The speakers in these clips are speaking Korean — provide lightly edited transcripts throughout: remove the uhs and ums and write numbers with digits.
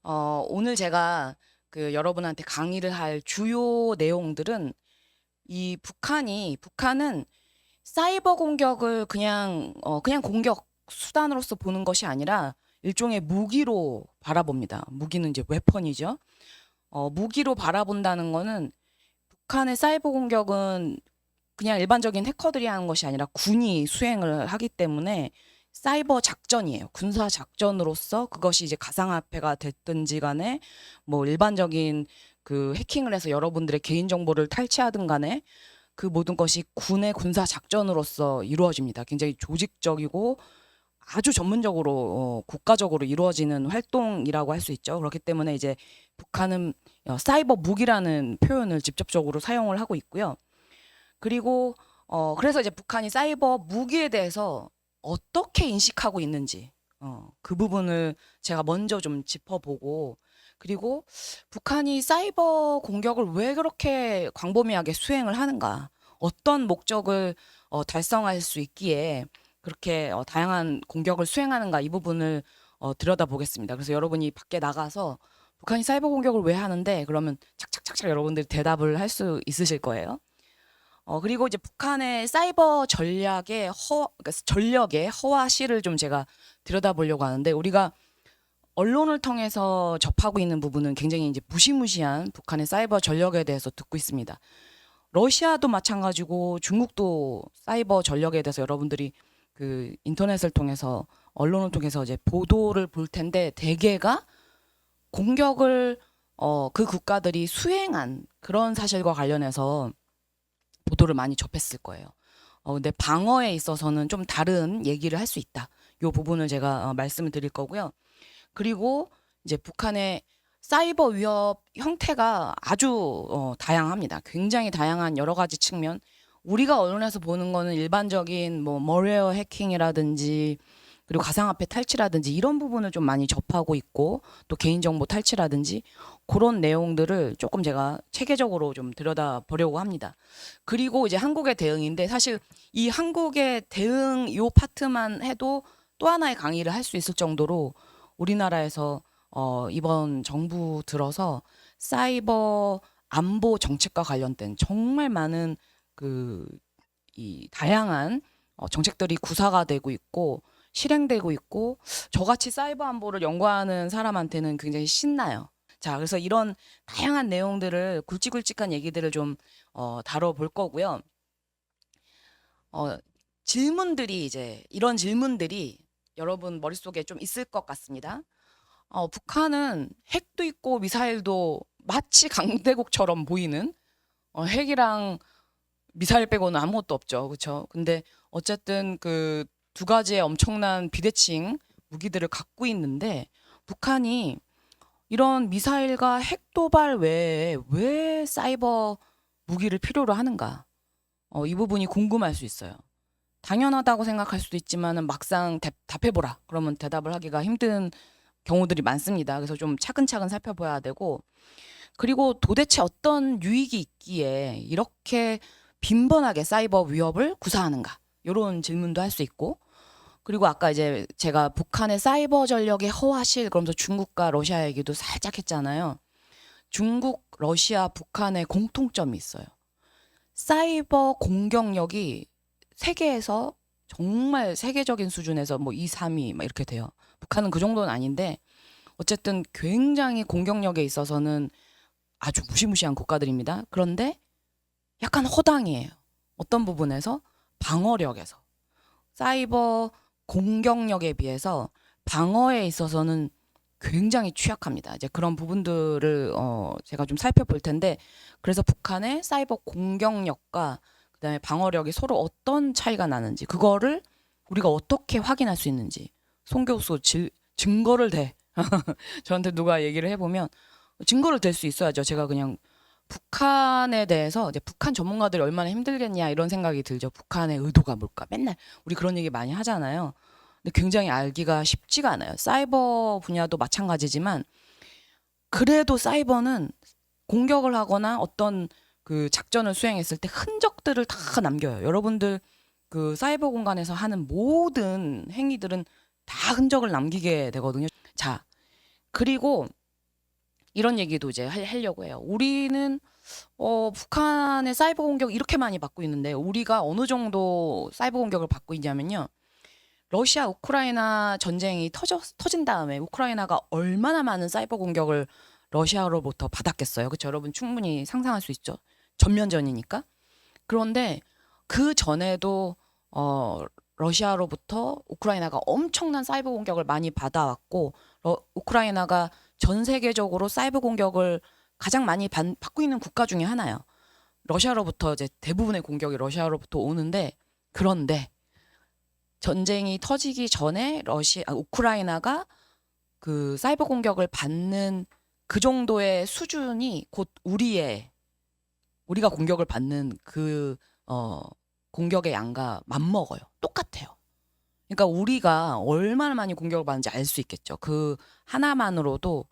오늘 제가 여러분한테 강의를 할 주요 내용들은 북한은 사이버 공격을 그냥 공격 수단으로서 보는 것이 아니라 일종의 무기로 바라봅니다. 무기는 이제 웨펀이죠. 무기로 바라본다는 거는 북한의 사이버 공격은 그냥 일반적인 해커들이 하는 것이 아니라 군이 수행을 하기 때문에 사이버 작전이에요. 군사 작전으로서 그것이 이제 가상화폐가 됐든지 간에 뭐 일반적인 해킹을 해서 여러분들의 개인 정보를 탈취하든 간에 그 모든 것이 군의 군사 작전으로서 이루어집니다. 굉장히 조직적이고 아주 전문적으로 국가적으로 이루어지는 활동이라고 할 수 있죠. 그렇기 때문에 이제 북한은 사이버 무기라는 표현을 직접적으로 사용을 하고 있고요. 그리고 그래서 이제 북한이 사이버 무기에 대해서 어떻게 인식하고 있는지 그 부분을 제가 먼저 좀 짚어보고, 그리고 북한이 사이버 공격을 왜 그렇게 광범위하게 수행을 하는가, 어떤 목적을 달성할 수 있기에 그렇게 다양한 공격을 수행하는가, 이 부분을 들여다보겠습니다. 그래서 여러분이 밖에 나가서 북한이 사이버 공격을 왜 하는데 그러면 착착착착 여러분들이 대답을 할 수 있으실 거예요. 그리고 이제 북한의 사이버 그러니까 전력의 허와시를 좀 제가 들여다보려고 하는데, 우리가 언론을 통해서 접하고 있는 부분은 굉장히 이제 무시무시한 북한의 사이버 전력에 대해서 듣고 있습니다. 러시아도 마찬가지고 중국도 사이버 전력에 대해서 여러분들이 인터넷을 통해서 언론을 통해서 이제 보도를 볼 텐데, 대개가 공격을 그 국가들이 수행한 그런 사실과 관련해서 보도를 많이 접했을 거예요. 근데 방어에 있어서는 좀 다른 얘기를 할 수 있다. 이 부분을 제가 말씀을 드릴 거고요. 그리고 이제 북한의 사이버 위협 형태가 아주 다양합니다. 굉장히 다양한 여러 가지 측면. 우리가 언론에서 보는 거는 일반적인 뭐 머레어 해킹이라든지 그리고 가상화폐 탈취라든지 이런 부분을 좀 많이 접하고 있고, 또 개인정보 탈취라든지 그런 내용들을 조금 제가 체계적으로 좀 들여다보려고 합니다. 그리고 이제 한국의 대응인데, 사실 이 한국의 대응 요 파트만 해도 또 하나의 강의를 할 수 있을 정도로 우리나라에서 이번 정부 들어서 사이버 안보 정책과 관련된 정말 많은 이 다양한 정책들이 구사가 되고 있고 실행되고 있고, 저같이 사이버 안보를 연구하는 사람한테는 굉장히 신나요. 자, 그래서 이런 다양한 내용들을 굵직굵직한 얘기들을 좀 다뤄볼 거고요. 어, 이런 질문들이 여러분 머릿속에 좀 있을 것 같습니다. 북한은 핵도 있고 미사일도 마치 강대국처럼 보이는, 핵이랑 미사일 빼고는 아무것도 없죠. 그렇죠? 근데 어쨌든 그 두 가지의 엄청난 비대칭 무기들을 갖고 있는데, 북한이 이런 미사일과 핵 도발 외에 왜 사이버 무기를 필요로 하는가? 이 부분이 궁금할 수 있어요. 당연하다고 생각할 수도 있지만은 막상 답해보라 그러면 대답을 하기가 힘든 경우들이 많습니다. 그래서 좀 차근차근 살펴봐야 되고, 그리고 도대체 어떤 유익이 있기에 이렇게 빈번하게 사이버 위협을 구사하는가? 이런 질문도 할 수 있고, 그리고 아까 이제 제가 북한의 사이버 전력의 허와실 그러면서 중국과 러시아 얘기도 살짝 했잖아요. 중국, 러시아, 북한의 공통점이 있어요. 사이버 공격력이 세계에서 정말 세계적인 수준에서 뭐 2, 3위 막 이렇게 돼요. 북한은 그 정도는 아닌데 어쨌든 굉장히 공격력에 있어서는 아주 무시무시한 국가들입니다. 그런데 약간 허당이에요. 어떤 부분에서? 방어력에서. 사이버 공격력에 비해서 방어에 있어서는 굉장히 취약합니다. 이제 그런 부분들을 제가 좀 살펴볼 텐데, 그래서 북한의 사이버 공격력과 그다음에 방어력이 서로 어떤 차이가 나는지, 그거를 우리가 어떻게 확인할 수 있는지, 송 교수 증거를 대 저한테 누가 얘기를 해보면 증거를 댈 수 있어야죠. 제가 그냥 북한에 대해서 이제 북한 전문가들이 얼마나 힘들겠냐 이런 생각이 들죠. 북한의 의도가 뭘까? 맨날 우리 그런 얘기 많이 하잖아요. 근데 굉장히 알기가 쉽지가 않아요. 사이버 분야도 마찬가지지만, 그래도 사이버는 공격을 하거나 어떤 작전을 수행했을 때 흔적들을 다 남겨요. 여러분들 사이버 공간에서 하는 모든 행위들은 다 흔적을 남기게 되거든요. 자, 그리고 이런 얘기도 이제 하려고 해요. 우리는 북한의 사이버 공격 이렇게 많이 받고 있는데 우리가 어느 정도 사이버 공격을 받고 있냐면요. 러시아 우크라이나 전쟁이 터진 다음에 우크라이나가 얼마나 많은 사이버 공격을 러시아로부터 받았겠어요. 그렇죠? 여러분 충분히 상상할 수 있죠. 전면전이니까. 그런데 그 전에도 러시아로부터 우크라이나가 엄청난 사이버 공격을 많이 받아왔고 우크라이나가 전 세계적으로 사이버 공격을 가장 많이 받고 있는 국가 중에 하나예요. 러시아로부터 이제 대부분의 공격이 러시아로부터 오는데 그런데 전쟁이 터지기 전에 우크라이나가 그 사이버 공격을 받는 그 정도의 수준이 곧 우리가 공격을 받는 그 공격의 양과 맞먹어요. 똑같아요. 그러니까 우리가 얼마나 많이 공격을 받는지 알 수 있겠죠. 그 하나만으로도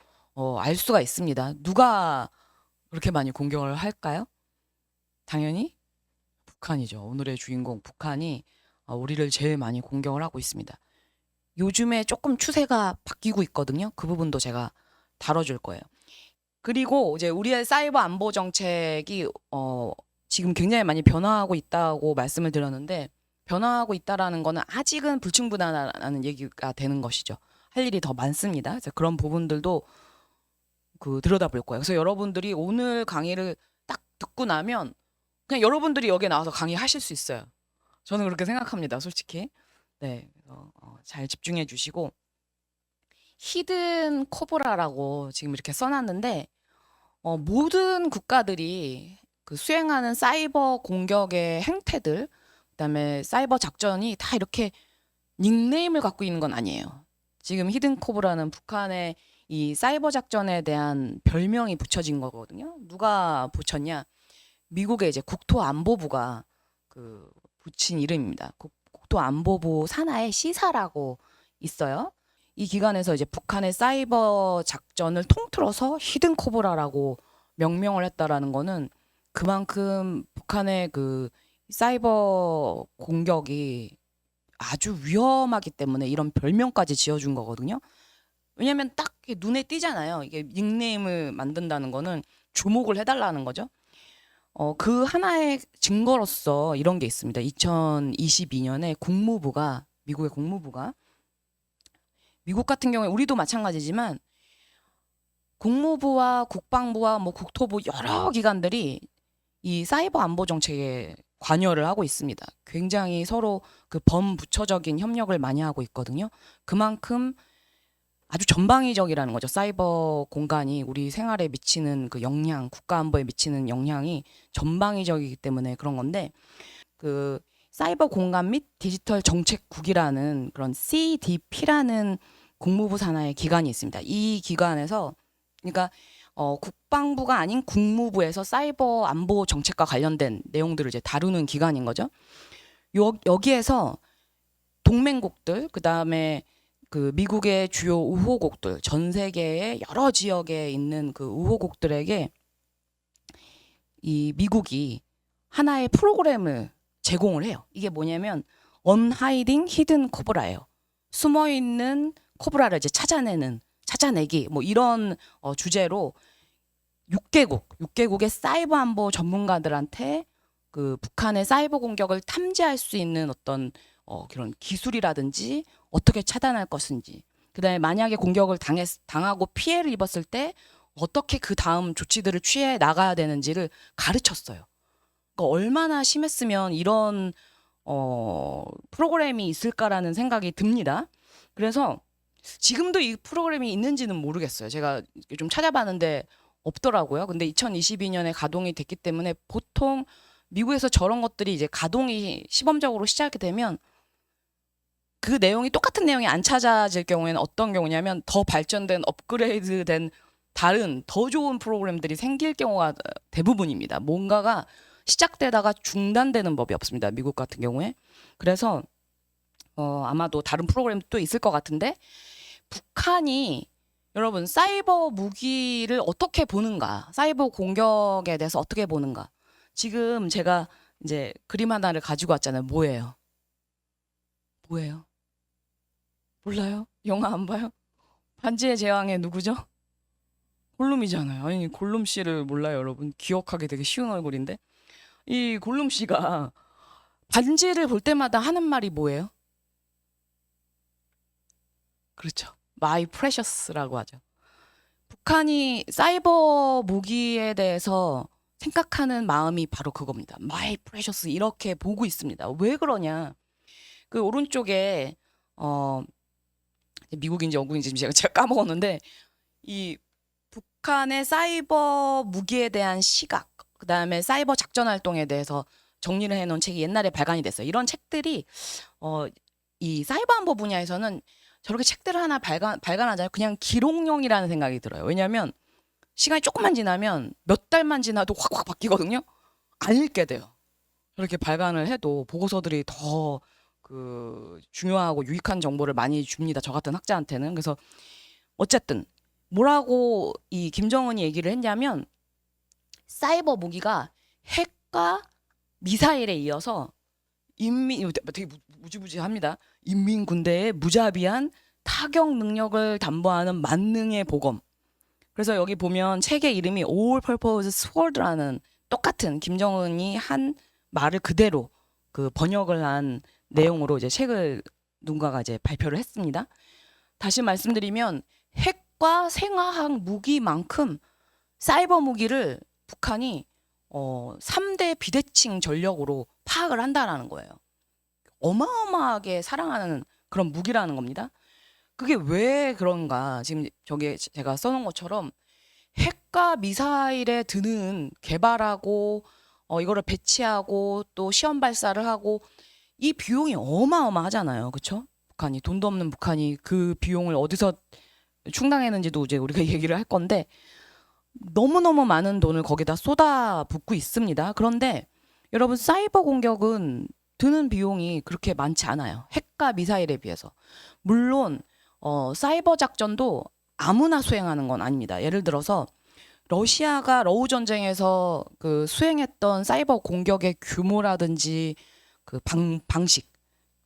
알 수가 있습니다. 누가 그렇게 많이 공격을 할까요? 당연히 북한이죠. 오늘의 주인공 북한이 우리를 제일 많이 공격을 하고 있습니다. 요즘에 조금 추세가 바뀌고 있거든요. 그 부분도 제가 다뤄줄 거예요. 그리고 이제 우리의 사이버 안보 정책이 지금 굉장히 많이 변화하고 있다고 말씀을 드렸는데 변화하고 있다라는 거는 아직은 불충분하다는 얘기가 되는 것이죠. 할 일이 더 많습니다. 그래서 그런 부분들도 들여다볼 거예요. 그래서 여러분들이 오늘 강의를 딱 듣고 나면 그냥 여러분들이 여기에 나와서 강의하실 수 있어요. 저는 그렇게 생각합니다. 솔직히. 네, 잘 집중해 주시고 히든 코브라라고 지금 이렇게 써놨는데 모든 국가들이 그 수행하는 사이버 공격의 행태들, 그다음에 사이버 작전이 다 이렇게 닉네임을 갖고 있는 건 아니에요. 지금 히든 코브라는 북한의 이 사이버 작전에 대한 별명이 붙여진 거거든요. 누가 붙였냐? 미국의 이제 국토안보부가 붙인 이름입니다. 국토안보부 산하에 시사라고 있어요. 이 기관에서 이제 북한의 사이버 작전을 통틀어서 히든 코브라라고 명명을 했다라는 거는 그만큼 북한의 그 사이버 공격이 아주 위험하기 때문에 이런 별명까지 지어준 거거든요. 왜냐면 딱 눈에 띄잖아요. 이게 닉네임을 만든다는 거는 주목을 해달라는 거죠. 그 하나의 증거로서 이런 게 있습니다. 2022년에 미국의 국무부가 미국 같은 경우에 우리도 마찬가지지만 국무부와 국방부와 뭐 국토부 여러 기관들이 이 사이버 안보 정책에 관여를 하고 있습니다. 굉장히 서로 그 범부처적인 협력을 많이 하고 있거든요. 그만큼 아주 전방위적이라는 거죠. 사이버 공간이 우리 생활에 미치는 그 영향, 국가 안보에 미치는 영향이 전방위적이기 때문에 그런 건데 그 사이버 공간 및 디지털 정책국이라는 그런 CDP라는 국무부 산하의 기관이 있습니다. 이 기관에서 그러니까 국방부가 아닌 국무부에서 사이버 안보 정책과 관련된 내용들을 이제 다루는 기관인 거죠. 여기에서 동맹국들 그다음에 그 미국의 주요 우호국들 전 세계의 여러 지역에 있는 그 우호국들에게 이 미국이 하나의 프로그램을 제공을 해요. 이게 뭐냐면 Unhiding Hidden Cobra예요. 숨어 있는 코브라를 이제 찾아내기 뭐 이런 주제로 6개국의 사이버 안보 전문가들한테 그 북한의 사이버 공격을 탐지할 수 있는 어떤 그런 기술이라든지 어떻게 차단할 것인지 그다음에 만약에 공격을 당하고 피해를 입었을 때 어떻게 그 다음 조치들을 취해 나가야 되는지를 가르쳤어요. 그러니까 얼마나 심했으면 이런 프로그램이 있을까라는 생각이 듭니다. 그래서 지금도 이 프로그램이 있는지는 모르겠어요. 제가 좀 찾아봤는데 없더라고요. 근데 2022년에 가동이 됐기 때문에 보통 미국에서 저런 것들이 이제 가동이 시범적으로 시작이 되면 그 내용이 똑같은 내용이 안 찾아질 경우에는 어떤 경우냐면 더 발전된 업그레이드된 다른 더 좋은 프로그램들이 생길 경우가 대부분입니다. 뭔가가 시작되다가 중단되는 법이 없습니다. 미국 같은 경우에. 그래서 아마도 다른 프로그램도 있을 것 같은데 북한이 여러분 사이버 무기를 어떻게 보는가, 사이버 공격에 대해서 어떻게 보는가. 지금 제가 이제 그림 하나를 가지고 왔잖아요. 뭐예요? 몰라요? 영화 안 봐요? 반지의 제왕의 누구죠? 골룸이잖아요. 아니 골룸 씨를 몰라요, 여러분? 기억하기 되게 쉬운 얼굴인데 이 골룸 씨가 반지를 볼 때마다 하는 말이 뭐예요? 그렇죠. My Precious라고 하죠. 북한이 사이버 무기에 대해서 생각하는 마음이 바로 그겁니다. My Precious 이렇게 보고 있습니다. 왜 그러냐? 그 오른쪽에 어 미국인지 영국인지 지금 제가 까먹었는데 이 북한의 사이버 무기에 대한 시각, 그다음에 사이버 작전 활동에 대해서 정리를 해놓은 책이 옛날에 발간이 됐어요. 이런 책들이 어, 이 사이버 안보 분야에서는 저렇게 책들을 하나 발간하잖아요. 그냥 기록용이라는 생각이 들어요. 왜냐하면 시간이 조금만 지나면 몇 달만 지나도 확확 바뀌거든요. 안 읽게 돼요. 저렇게 발간을 해도 보고서들이 더 그 중요하고 유익한 정보를 많이 줍니다. 저 같은 학자한테는. 그래서 어쨌든 뭐라고 이 김정은이 얘기를 했냐면 사이버 무기가 핵과 미사일에 이어서 인민 되게 무지무지합니다. 인민 군대의 무자비한 타격 능력을 담보하는 만능의 보검. 그래서 여기 보면 책의 이름이 All Purpose Sword라는 똑같은 김정은이 한 말을 그대로 그 번역을 한 내용으로 이제 책을 누군가가 이제 발표를 했습니다. 다시 말씀드리면 핵과 생화학 무기만큼 사이버 무기를 북한이 3대 비대칭 전력으로 파악을 한다라는 거예요. 어마어마하게 사랑하는 그런 무기라는 겁니다. 그게 왜 그런가? 지금 저기 제가 써놓은 것처럼 핵과 미사일에 드는 개발하고 이거를 배치하고 또 시험 발사를 하고 이 비용이 어마어마하잖아요. 그렇죠? 북한이 돈도 없는 북한이 그 비용을 어디서 충당했는지도 이제 우리가 얘기를 할 건데 너무너무 많은 돈을 거기다 쏟아붓고 있습니다. 그런데 여러분 사이버 공격은 드는 비용이 그렇게 많지 않아요. 핵과 미사일에 비해서. 물론 사이버 작전도 아무나 수행하는 건 아닙니다. 예를 들어서 러시아가 러우 전쟁에서 그 수행했던 사이버 공격의 규모라든지 그 방식,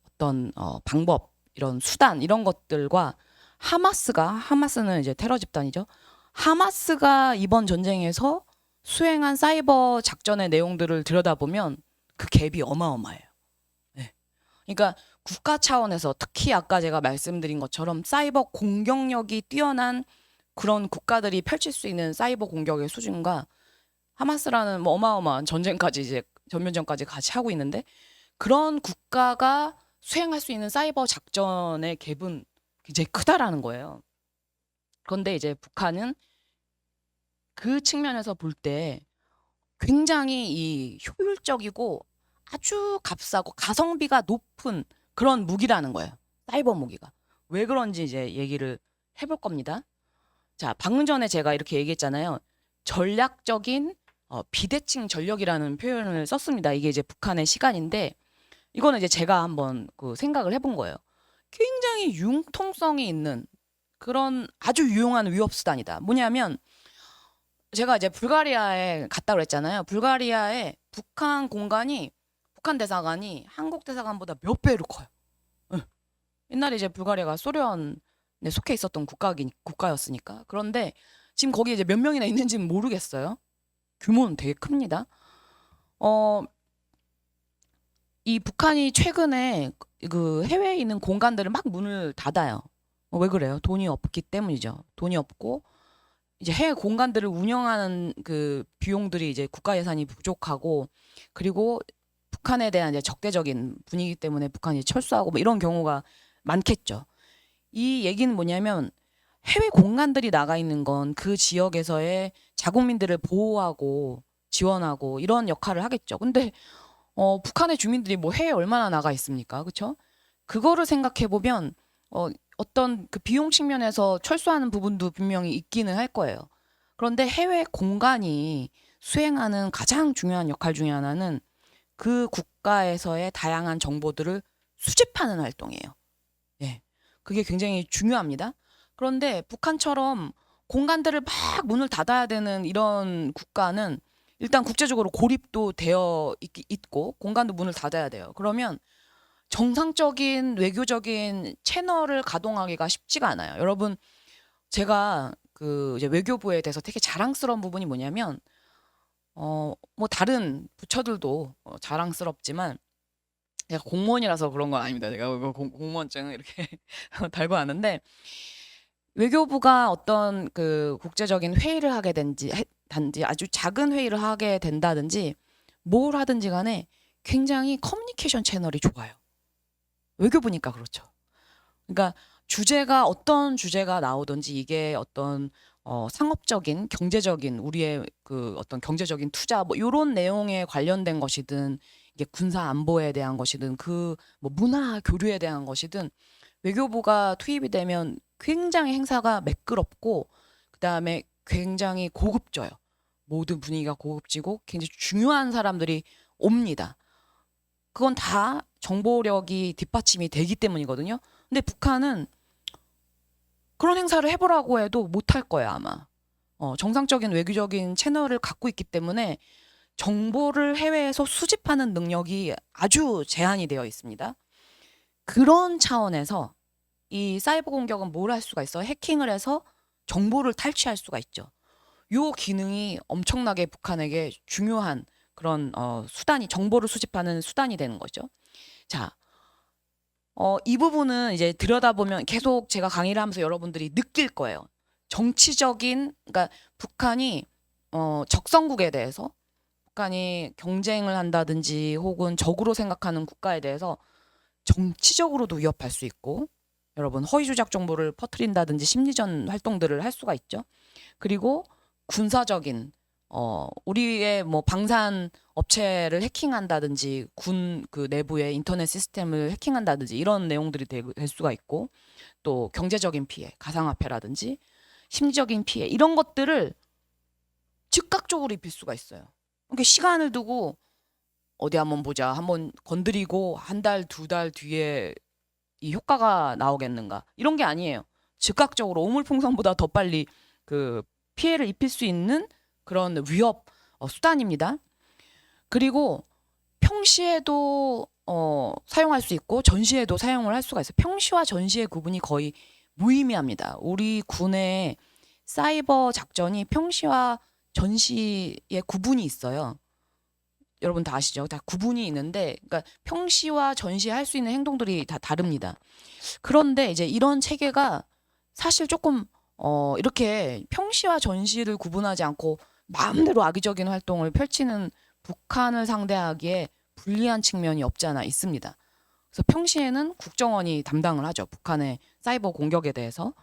어떤 방법, 이런 수단 이런 것들과 하마스는 이제 테러 집단이죠. 하마스가 이번 전쟁에서 수행한 사이버 작전의 내용들을 들여다보면 그 갭이 어마어마해요. 네. 그러니까 국가 차원에서 특히 아까 제가 말씀드린 것처럼 사이버 공격력이 뛰어난 그런 국가들이 펼칠 수 있는 사이버 공격의 수준과 하마스라는 뭐 어마어마한 전쟁까지 이제 전면전까지 같이 하고 있는데 그런 국가가 수행할 수 있는 사이버 작전의 갭은 굉장히 크다라는 거예요. 그런데 이제 북한은 그 측면에서 볼 때 굉장히 이 효율적이고 아주 값싸고 가성비가 높은 그런 무기라는 거예요. 사이버 무기가. 왜 그런지 이제 얘기를 해볼 겁니다. 자, 방금 전에 제가 이렇게 얘기했잖아요. 전략적인 비대칭 전력이라는 표현을 썼습니다. 이게 이제 북한의 시간인데 이거는 이제 제가 한번 그 생각을 해본 거예요. 굉장히 융통성이 있는 그런 아주 유용한 위협 수단이다. 뭐냐면 제가 이제 불가리아에 갔다 그랬잖아요. 불가리아에 북한 대사관이 한국 대사관보다 몇 배로 커요. 응. 옛날에 이제 불가리아가 소련에 속해 있었던 국가였으니까. 그런데 지금 거기 이제 몇 명이나 있는지는 모르겠어요. 규모는 되게 큽니다. 이 북한이 최근에 그 해외에 있는 공간들을 막 문을 닫아요. 왜 그래요? 돈이 없기 때문이죠. 돈이 없고 이제 해외 공간들을 운영하는 그 비용들이 이제 국가 예산이 부족하고 그리고 북한에 대한 이제 적대적인 분위기 때문에 북한이 철수하고 뭐 이런 경우가 많겠죠. 이 얘기는 뭐냐면 해외 공간들이 나가 있는 건 그 지역에서의 자국민들을 보호하고 지원하고 이런 역할을 하겠죠. 근데 북한의 주민들이 뭐 해외에 얼마나 나가 있습니까? 그렇죠? 그거를 생각해 보면 어떤 그 비용 측면에서 철수하는 부분도 분명히 있기는 할 거예요. 그런데 해외 공간이 수행하는 가장 중요한 역할 중에 하나는 그 국가에서의 다양한 정보들을 수집하는 활동이에요. 예. 그게 굉장히 중요합니다. 그런데 북한처럼 공간들을 막 문을 닫아야 되는 이런 국가는 일단 국제적으로 고립도 되어 있고 공간도 문을 닫아야 돼요. 그러면 정상적인 외교적인 채널을 가동하기가 쉽지가 않아요. 여러분, 제가 그 이제 외교부에 대해서 되게 자랑스러운 부분이 뭐냐면 뭐 다른 부처들도 자랑스럽지만 제가 공무원이라서 그런 건 아닙니다. 제가 공무원증 이렇게 달고 왔는데 외교부가 어떤 그 국제적인 회의를 하게 단지 아주 작은 회의를 하게 된다든지 뭘 하든지 간에 굉장히 커뮤니케이션 채널이 좋아요. 외교부니까 그렇죠. 그러니까 어떤 주제가 나오든지 이게 어떤 상업적인, 경제적인 우리의 그 어떤 경제적인 투자 뭐 요런 내용에 관련된 것이든 이게 군사 안보에 대한 것이든 그 뭐 문화 교류에 대한 것이든 외교부가 투입이 되면 굉장히 행사가 매끄럽고 그다음에 굉장히 고급져요. 모든 분위기가 고급지고 굉장히 중요한 사람들이 옵니다. 그건 다 정보력이 뒷받침이 되기 때문이거든요. 근데 북한은 그런 행사를 해보라고 해도 못할 거야 아마. 정상적인 외교적인 채널을 갖고 있기 때문에 정보를 해외에서 수집하는 능력이 아주 제한이 되어 있습니다. 그런 차원에서 이 사이버 공격은 뭘 할 수가 있어? 해킹을 해서 정보를 탈취할 수가 있죠. 요 기능이 엄청나게 북한에게 중요한 그런 수단이 정보를 수집하는 수단이 되는 거죠. 자, 이 부분은 이제 들여다보면 계속 제가 강의를 하면서 여러분들이 느낄 거예요. 정치적인 그러니까 북한이 적성국에 대해서 북한이 경쟁을 한다든지 혹은 적으로 생각하는 국가에 대해서 정치적으로도 위협할 수 있고 여러분 허위 조작 정보를 퍼뜨린다든지 심리전 활동들을 할 수가 있죠. 그리고 군사적인 우리의 뭐 방산 업체를 해킹한다든지 군 그 내부의 인터넷 시스템을 해킹한다든지 이런 내용들이 될 수가 있고 또 경제적인 피해, 가상화폐라든지 심리적인 피해 이런 것들을 즉각적으로 입힐 수가 있어요. 그러니까 시간을 두고 어디 한번 보자, 한번 건드리고 한 달, 두 달 뒤에 이 효과가 나오겠는가 이런 게 아니에요. 즉각적으로 오물풍선보다 더 빨리 그 피해를 입힐 수 있는 그런 위협 수단입니다. 그리고 평시에도 사용할 수 있고 전시에도 사용을 할 수가 있어요. 평시와 전시의 구분이 거의 무의미합니다. 우리 군의 사이버 작전이 평시와 전시의 구분이 있어요. 여러분 다 아시죠? 다 구분이 있는데, 그러니까 평시와 전시에 할 수 있는 행동들이 다 다릅니다. 그런데 이제 이런 체계가 사실 조금 이렇게 평시와 전시를 구분하지 않고 마음대로 악의적인 활동을 펼치는 북한을 상대하기에 불리한 측면이 없지 않아 있습니다. 그래서 평시에는 국정원이 담당을 하죠. 북한의 사이버 공격에 대해서.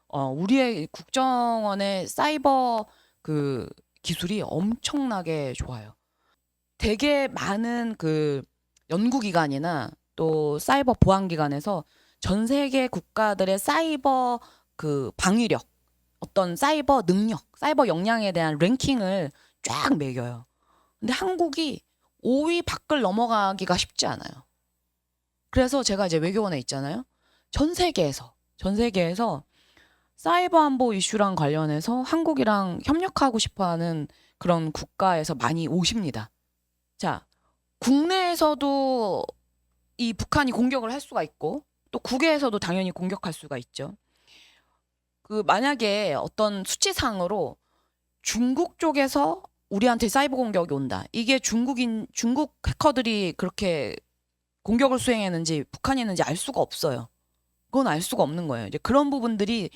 우리의 국정원의 사이버 그 기술이 엄청나게 좋아요. 되게 많은 그 연구기관이나 또 사이버 보안기관에서 전 세계 국가들의 사이버 그 방위력, 어떤 사이버 능력, 사이버 역량에 대한 랭킹을 쫙 매겨요. 근데 한국이 5위 밖을 넘어가기가 쉽지 않아요. 그래서 제가 이제 외교원에 있잖아요. 전 세계에서 사이버 안보 이슈랑 관련해서 한국이랑 협력하고 싶어하는 그런 국가에서 많이 오십니다. 자, 국내에서도 이 북한이 공격을 할 수가 있고 또 국외에서도 당연히 공격할 수가 있죠. 그 만약에 어떤 수치상으로 중국 쪽에서 우리한테 사이버 공격이 온다. 이게 중국 해커들이 그렇게 공격을 수행했는지 북한이 했는지 알 수가 없어요. 그건 알 수가 없는 거예요. 이제 그런 부분들이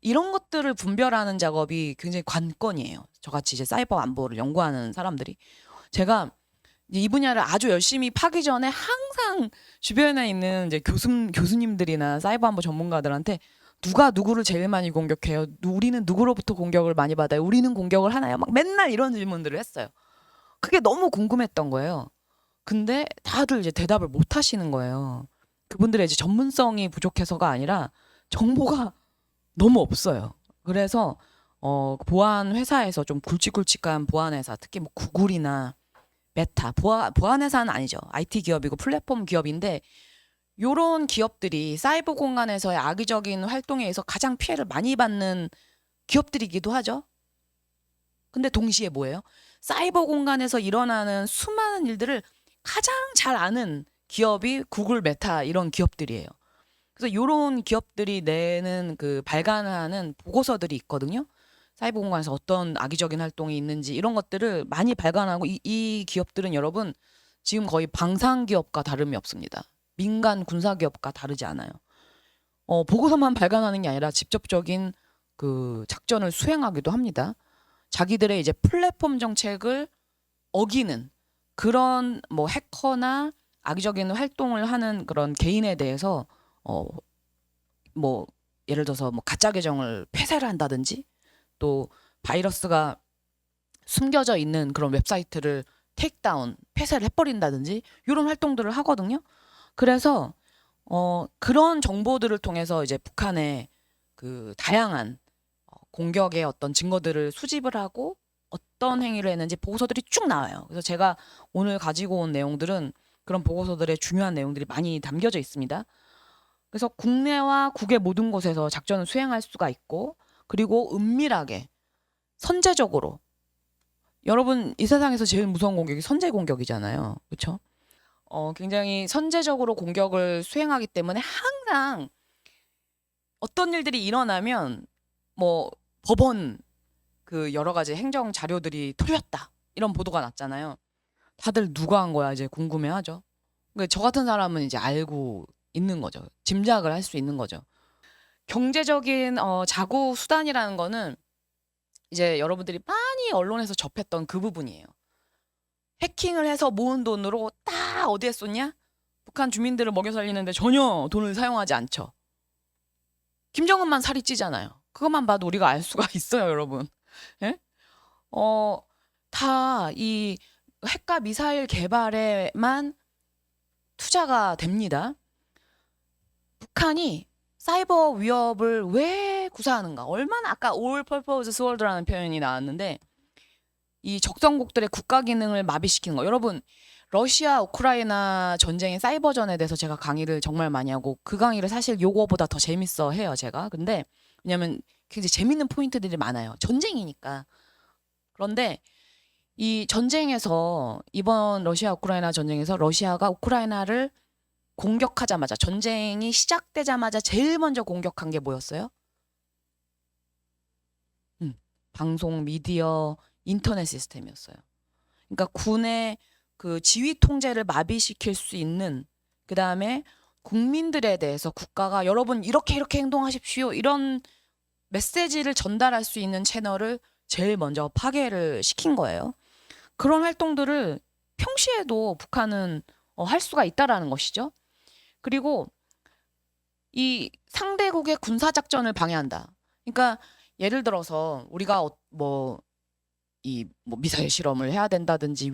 이런 것들을 분별하는 작업이 굉장히 관건이에요. 저같이 이제 사이버 안보를 연구하는 사람들이 제가 이 분야를 아주 열심히 파기 전에 항상 주변에 있는 이제 교수님들이나 사이버 안보 전문가들한테 누가 누구를 제일 많이 공격해요? 우리는 누구로부터 공격을 많이 받아요? 우리는 공격을 하나요? 막 맨날 이런 질문들을 했어요. 그게 너무 궁금했던 거예요. 근데 다들 이제 대답을 못 하시는 거예요. 그분들의 이제 전문성이 부족해서가 아니라 정보가 너무 없어요. 그래서 보안 회사에서 좀 굵직굵직한 보안 회사, 특히 뭐 구글이나 메타, 보안 회사는 아니죠. IT 기업이고 플랫폼 기업인데 요런 기업들이 사이버 공간에서의 악의적인 활동에 의해서 가장 피해를 많이 받는 기업들이기도 하죠. 근데 동시에 뭐예요? 사이버 공간에서 일어나는 수많은 일들을 가장 잘 아는 기업이 구글, 메타 이런 기업들이에요. 그래서 요런 기업들이 내는 그 발간하는 보고서들이 있거든요. 사이버 공간에서 어떤 악의적인 활동이 있는지 이런 것들을 많이 발간하고 이 기업들은 여러분 지금 거의 방산 기업과 다름이 없습니다. 민간 군사 기업과 다르지 않아요. 보고서만 발간하는 게 아니라 직접적인 그 작전을 수행하기도 합니다. 자기들의 이제 플랫폼 정책을 어기는 그런 뭐 해커나 악의적인 활동을 하는 그런 개인에 대해서 뭐 예를 들어서 뭐 가짜 계정을 폐쇄를 한다든지 또 바이러스가 숨겨져 있는 그런 웹사이트를 테이크다운 폐쇄를 해버린다든지 이런 활동들을 하거든요. 그래서 그런 정보들을 통해서 이제 북한의 그 다양한 공격의 어떤 증거들을 수집을 하고 어떤 행위를 했는지 보고서들이 쭉 나와요. 그래서 제가 오늘 가지고 온 내용들은 그런 보고서들의 중요한 내용들이 많이 담겨져 있습니다. 그래서 국내와 국외 모든 곳에서 작전을 수행할 수가 있고 그리고 은밀하게 선제적으로 여러분 이 세상에서 제일 무서운 공격이 선제 공격이잖아요. 그렇죠? 굉장히 선제적으로 공격을 수행하기 때문에 항상 어떤 일들이 일어나면 뭐 법원 그 여러 가지 행정 자료들이 털렸다 이런 보도가 났잖아요. 다들 누가 한 거야 이제 궁금해하죠. 그러니까 저 같은 사람은 이제 알고 있는 거죠. 짐작을 할 수 있는 거죠. 경제적인 자구 수단이라는 거는 이제 여러분들이 많이 언론에서 접했던 그 부분이에요. 해킹을 해서 모은 돈으로 딱 어디에 쏟냐? 북한 주민들을 먹여 살리는데 전혀 돈을 사용하지 않죠. 김정은만 살이 찌잖아요. 그것만 봐도 우리가 알 수가 있어요, 여러분. 예? 다 이 핵과 미사일 개발에만 투자가 됩니다. 북한이 사이버 위협을 왜 구사하는가? 얼마나 아까 all purpose sword라는 표현이 나왔는데 이 적성국들의 국가 기능을 마비시키는 거. 여러분 러시아 우크라이나 전쟁의 사이버전에 대해서 제가 강의를 정말 많이 하고 그 강의를 사실 요거보다 더 재밌어 해요, 제가. 근데 왜냐면 굉장히 재밌는 포인트들이 많아요. 전쟁이니까. 그런데 이 전쟁에서 이번 러시아 우크라이나 전쟁에서 러시아가 우크라이나를 공격하자마자 전쟁이 시작되자마자 제일 먼저 공격한 게 뭐였어요? 방송, 미디어, 인터넷 시스템이었어요. 그러니까 군의 그 지휘 통제를 마비시킬 수 있는 그 다음에 국민들에 대해서 국가가 여러분 이렇게 행동하십시오 이런 메시지를 전달할 수 있는 채널을 제일 먼저 파괴를 시킨 거예요. 그런 활동들을 평시에도 북한은 할 수가 있다라는 것이죠. 그리고 이 상대국의 군사작전을 방해한다. 그러니까 예를 들어서 우리가 뭐 미사일 실험을 해야 된다든지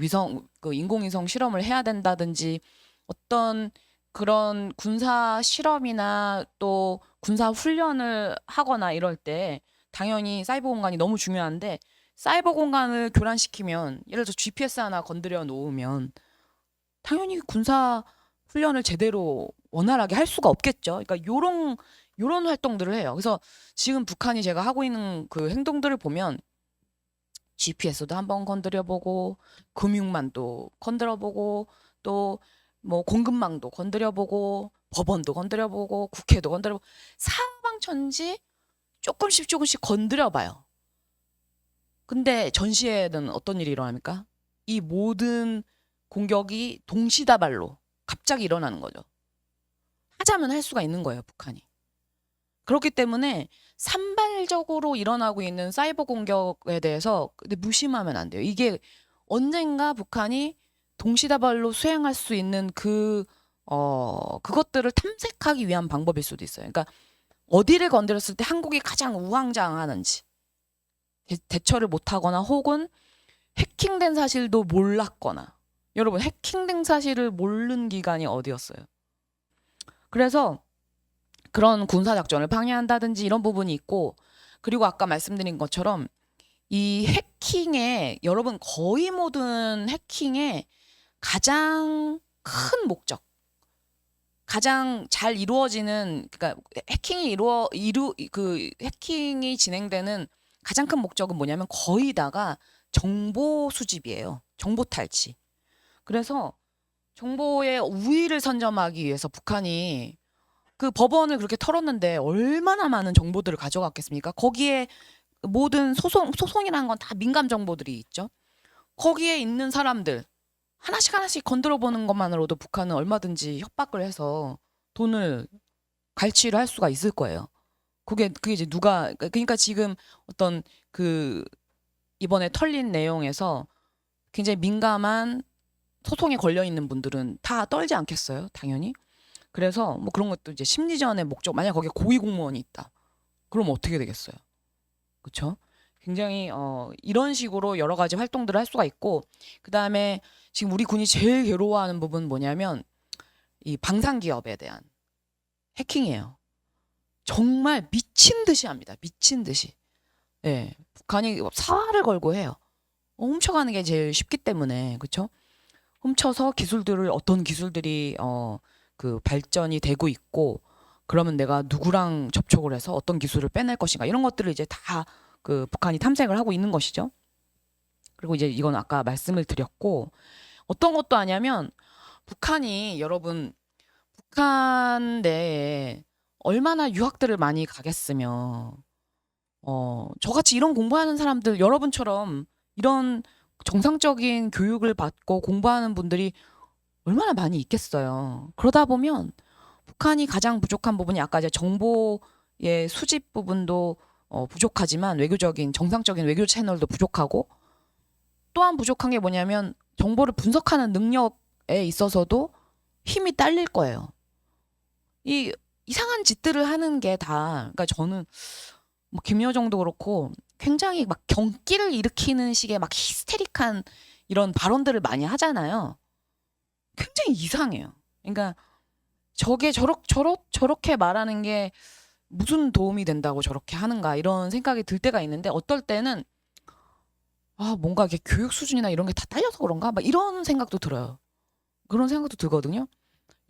인공위성 실험을 해야 된다든지 어떤 그런 군사 실험이나 또 군사 훈련을 하거나 이럴 때 당연히 사이버 공간이 너무 중요한데 사이버 공간을 교란시키면 예를 들어 GPS 하나 건드려 놓으면 당연히 군사 훈련을 제대로 원활하게 할 수가 없겠죠. 그러니까 요런 활동들을 해요. 그래서 지금 북한이 제가 하고 있는 그 행동들을 보면 GPS도 한번 건드려보고 금융만도 건드려보고 또 뭐 공급망도 건드려보고 법원도 건드려보고 국회도 건드려보고 사방천지 조금씩 건드려봐요. 근데 전시에는 어떤 일이 일어납니까? 이 모든 공격이 동시다발로 갑자기 일어나는 거죠. 하자면 할 수가 있는 거예요, 북한이. 그렇기 때문에 산발적으로 일어나고 있는 사이버 공격에 대해서 근데 무심하면 안 돼요. 이게 언젠가 북한이 동시다발로 수행할 수 있는 그것들을 탐색하기 위한 방법일 수도 있어요. 그러니까 어디를 건드렸을 때 한국이 가장 우왕좌왕하는지 대처를 못하거나 혹은 해킹된 사실도 몰랐거나 여러분 해킹된 사실을 모르는 기간이 어디였어요. 그래서 그런 군사작전을 방해한다든지 이런 부분이 있고 그리고 아까 말씀드린 것처럼 이 해킹의 여러분 거의 모든 해킹의 가장 큰 목적 가장 잘 이루어지는 그러니까 해킹이 진행되는 가장 큰 목적은 뭐냐면 거의 다가 정보 수집이에요. 정보 탈취. 그래서 정보의 우위를 선점하기 위해서 북한이 그 법원을 그렇게 털었는데 얼마나 많은 정보들을 가져갔겠습니까? 거기에 모든 소송이라는 건 다 민감 정보들이 있죠. 거기에 있는 사람들 하나씩 하나씩 건드려 보는 것만으로도 북한은 얼마든지 협박을 해서 돈을 갈취를 할 수가 있을 거예요. 그게 이제 그러니까 지금 어떤 그 이번에 털린 내용에서 굉장히 민감한 소송에 걸려 있는 분들은 다 떨지 않겠어요? 당연히. 그래서 뭐 그런 것도 이제 심리전의 목적, 만약 거기에 고위 공무원이 있다. 그럼 어떻게 되겠어요? 그렇죠? 굉장히 이런 식으로 여러 가지 활동들을 할 수가 있고, 그다음에 지금 우리 군이 제일 괴로워하는 부분은 뭐냐면 이 방산 기업에 대한 해킹이에요. 정말 미친 듯이 합니다. 미친 듯이. 예. 북한이 사활을 걸고 해요. 훔쳐가는 게 제일 쉽기 때문에. 그렇죠? 훔쳐서 어떤 기술들이 그 발전이 되고 있고, 그러면 내가 누구랑 접촉을 해서 어떤 기술을 빼낼 것인가, 이런 것들을 이제 다 그 북한이 탐색을 하고 있는 것이죠. 그리고 이제 이건 아까 말씀을 드렸고, 어떤 것도 아니냐면 북한이, 여러분, 북한 내에 얼마나 유학들을 많이 가겠으며, 저같이 이런 공부하는 사람들, 여러분처럼 이런 정상적인 교육을 받고 공부하는 분들이 얼마나 많이 있겠어요. 그러다 보면 북한이 가장 부족한 부분이, 아까 이제 정보의 수집 부분도 부족하지만 정상적인 외교 채널도 부족하고, 또한 부족한 게 뭐냐면 정보를 분석하는 능력에 있어서도 힘이 딸릴 거예요. 이 이상한 짓들을 하는 게 다, 그러니까 저는 뭐 김여정도 그렇고 굉장히 막 경기를 일으키는 식의 막 히스테릭한 이런 발언들을 많이 하잖아요. 굉장히 이상해요. 그러니까 저렇게 말하는 게 무슨 도움이 된다고 저렇게 하는가, 이런 생각이 들 때가 있는데, 어떨 때는 뭔가 이게 교육 수준이나 이런 게 다 딸려서 그런가, 막 이런 생각도 들어요. 그런 생각도 들거든요.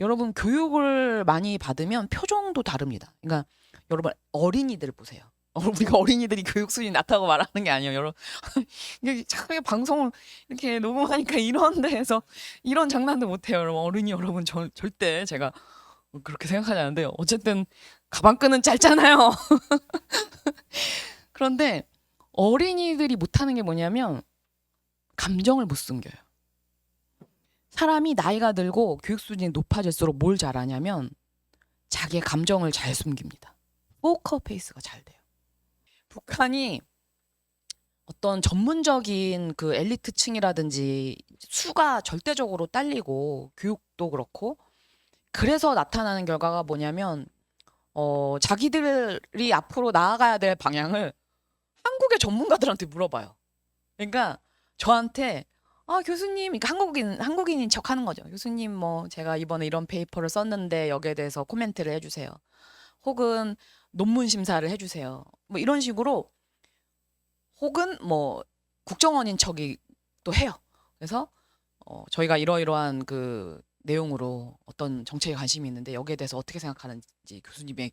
여러분, 교육을 많이 받으면 표정도 다릅니다. 그러니까 여러분, 어린이들 보세요. 우리가 어린이들이 교육 수준이 낮다고 말하는 게 아니에요. 여러분, 이게 자꾸 방송을 이렇게 녹음하니까 이런 데에서 이런 장난도 못해요. 여러분, 어린이 여러분, 절대 제가 그렇게 생각하지 않는데요. 어쨌든 가방끈은 짧잖아요. 그런데 어린이들이 못하는 게 뭐냐면 감정을 못 숨겨요. 사람이 나이가 들고 교육 수준이 높아질수록 뭘 잘하냐면 자기의 감정을 잘 숨깁니다. 포커페이스가 잘 돼요. 북한이 어떤 전문적인 그 엘리트층이라든지 수가 절대적으로 딸리고, 교육도 그렇고, 그래서 나타나는 결과가 뭐냐면 자기들이 앞으로 나아가야 될 방향을 한국의 전문가들한테 물어봐요. 그러니까 저한테 교수님, 그러니까 한국인인 척 하는 거죠. 교수님, 뭐 제가 이번에 이런 페이퍼를 썼는데 여기에 대해서 코멘트를 해주세요. 혹은 논문 심사를 해주세요. 뭐 이런 식으로, 혹은 뭐 국정원인 척이 또 해요. 그래서 저희가 이러이러한 그 내용으로 어떤 정책에 관심이 있는데 여기에 대해서 어떻게 생각하는지 교수님의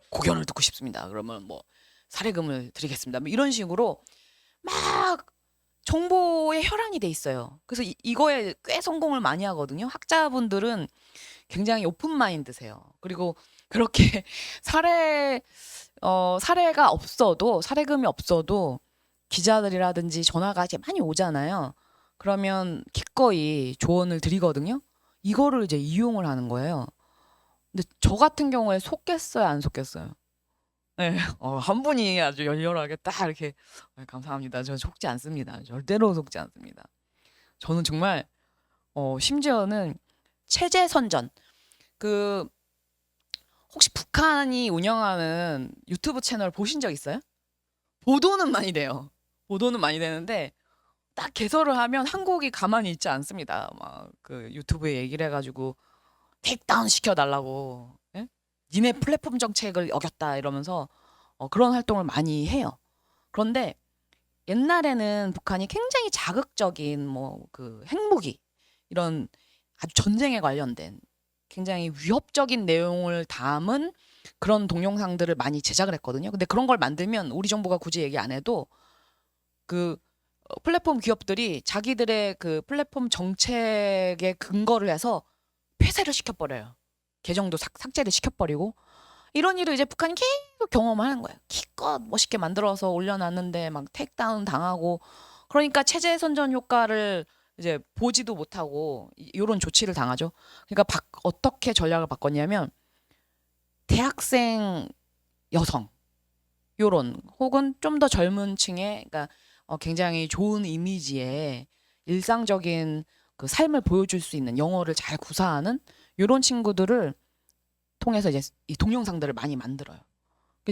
고견을 듣고 싶습니다. 그러면 뭐 사례금을 드리겠습니다. 뭐 이런 식으로 막 정보에 혈안이 돼 있어요. 그래서 이거에 꽤 성공을 많이 하거든요. 학자분들은 굉장히 오픈 마인드세요. 그리고 그렇게 사례가 없어도, 사례금이 없어도 기자들이라든지 전화가 이제 많이 오잖아요. 그러면 기꺼이 조언을 드리거든요. 이거를 이제 이용을 하는 거예요. 근데 저 같은 경우에 속겠어요, 안 속겠어요? 네, 한 분이 아주 열렬하게 딱 이렇게 감사합니다. 저 속지 않습니다. 절대로 속지 않습니다. 저는 정말 심지어는 체제 선전, 그 혹시 북한이 운영하는 유튜브 채널 보신 적 있어요? 보도는 많이 돼요. 보도는 많이 되는데 딱 개설을 하면 한국이 가만히 있지 않습니다. 막 그 유튜브에 얘기를 해가지고 테이크다운 시켜달라고, 예? 니네 플랫폼 정책을 어겼다 이러면서 그런 활동을 많이 해요. 그런데 옛날에는 북한이 굉장히 자극적인 뭐 그 핵무기, 이런 아주 전쟁에 관련된 굉장히 위협적인 내용을 담은 그런 동영상들을 많이 제작을 했거든요. 근데 그런 걸 만들면 우리 정부가 굳이 얘기 안 해도 그 플랫폼 기업들이 자기들의 그 플랫폼 정책에 근거를 해서 폐쇄를 시켜버려요. 계정도 삭제를 시켜버리고, 이런 일을 이제 북한이 계속 경험을 하는 거예요. 기껏 멋있게 만들어서 올려놨는데 막 테이크다운 당하고, 그러니까 체제 선전 효과를 이제 보지도 못하고 이런 조치를 당하죠. 그러니까 어떻게 전략을 바꿨냐면 대학생 여성 요런, 혹은 좀 더 젊은 층의, 그러니까 굉장히 좋은 이미지의 일상적인 그 삶을 보여줄 수 있는, 영어를 잘 구사하는 요런 친구들을 통해서 이제 이 동영상들을 많이 만들어요.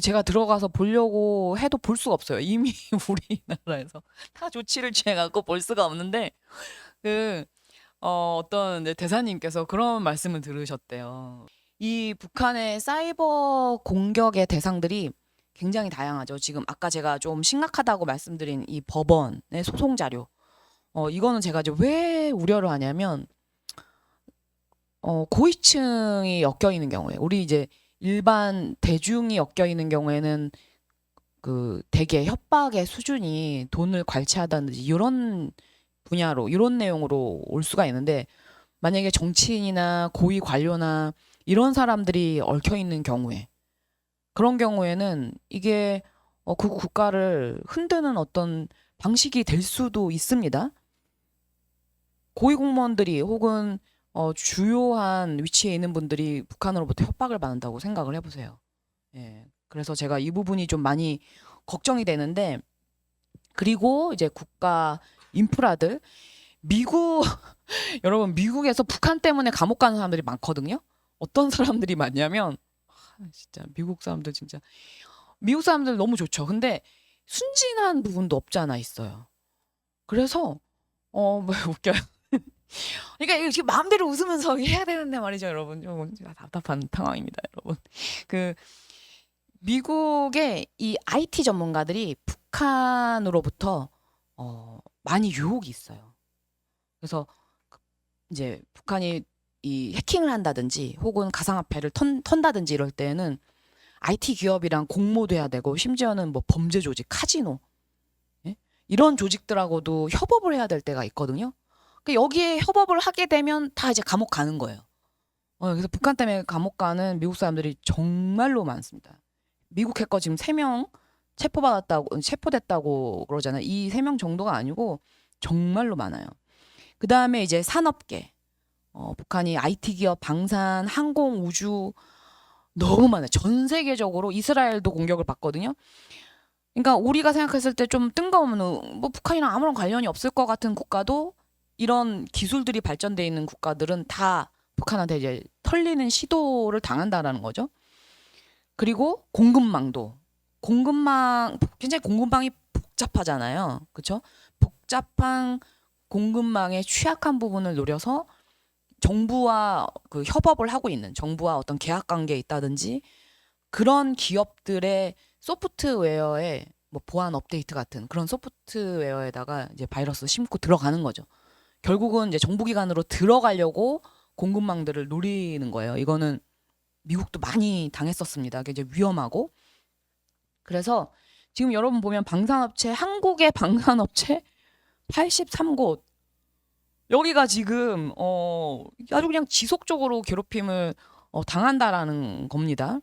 제가 들어가서 보려고 해도 볼 수가 없어요. 이미 우리나라에서 다 조치를 취해갖고 볼 수가 없는데, 그 어떤 이제 대사님께서 그런 말씀을 들으셨대요. 이 북한의 사이버 공격의 대상들이 굉장히 다양하죠. 지금 아까 제가 좀 심각하다고 말씀드린 이 법원의 소송 자료, 이거는 제가 이제 왜 우려를 하냐면, 고위층이 엮여 있는 경우에, 우리 이제 일반 대중이 엮여 있는 경우에는 그 되게 협박의 수준이 돈을 괄치하다든지 이런 분야로, 이런 내용으로 올 수가 있는데, 만약에 정치인이나 고위 관료나 이런 사람들이 얽혀 있는 경우에, 그런 경우에는 이게 그 국가를 흔드는 어떤 방식이 될 수도 있습니다. 고위공무원들이 혹은 주요한 위치에 있는 분들이 북한으로부터 협박을 받는다고 생각을 해보세요. 예. 그래서 제가 이 부분이 좀 많이 걱정이 되는데, 그리고 이제 국가 인프라들, 미국 여러분, 미국에서 북한 때문에 감옥 가는 사람들이 많거든요. 어떤 사람들이 많냐면, 진짜 미국 사람들, 진짜 미국 사람들 너무 좋죠. 근데 순진한 부분도 없지 않아 있어요. 그래서 뭐 웃겨요. 그러니까 이거 지금 마음대로 웃으면서 해야 되는데 말이죠, 여러분. 조금 답답한 상황입니다, 여러분. 그 미국의 이 IT 전문가들이 북한으로부터 많이 유혹이 있어요. 그래서 이제 북한이 이 해킹을 한다든지 혹은 가상화폐를 턴다든지 이럴 때는 IT 기업이랑 공모도 해야 되고, 심지어는 뭐 범죄 조직, 카지노, 예? 이런 조직들하고도 협업을 해야 될 때가 있거든요. 여기에 협업을 하게 되면 다 이제 감옥 가는 거예요. 그래서 북한 때문에 감옥 가는 미국 사람들이 정말로 많습니다. 미국 해커 지금 3명 체포됐다고 그러잖아요. 이 3명 정도가 아니고 정말로 많아요. 그 다음에 이제 산업계, 북한이 IT 기업, 방산, 항공, 우주 너무 많아요. 전 세계적으로 이스라엘도 공격을 받거든요. 그러니까 우리가 생각했을 때 좀 뜬금없는, 뭐 북한이랑 아무런 관련이 없을 것 같은 국가도, 이런 기술들이 발전돼 있는 국가들은 다 북한한테 이제 털리는 시도를 당한다라는 거죠. 그리고 굉장히 공급망이 복잡하잖아요. 그렇죠? 복잡한 공급망의 취약한 부분을 노려서 정부와 그 협업을 하고 있는, 정부와 어떤 계약 관계에 있다든지 그런 기업들의 소프트웨어에 뭐 보안 업데이트 같은 그런 소프트웨어에다가 이제 바이러스 심고 들어가는 거죠. 결국은 이제 정부기관으로 들어가려고 공급망들을 노리는 거예요. 이거는 미국도 많이 당했었습니다. 그게 이제 위험하고. 그래서 지금 여러분 보면 한국의 방산업체 83곳, 여기가 지금 아주 그냥 지속적으로 괴롭힘을 당한다라는 겁니다.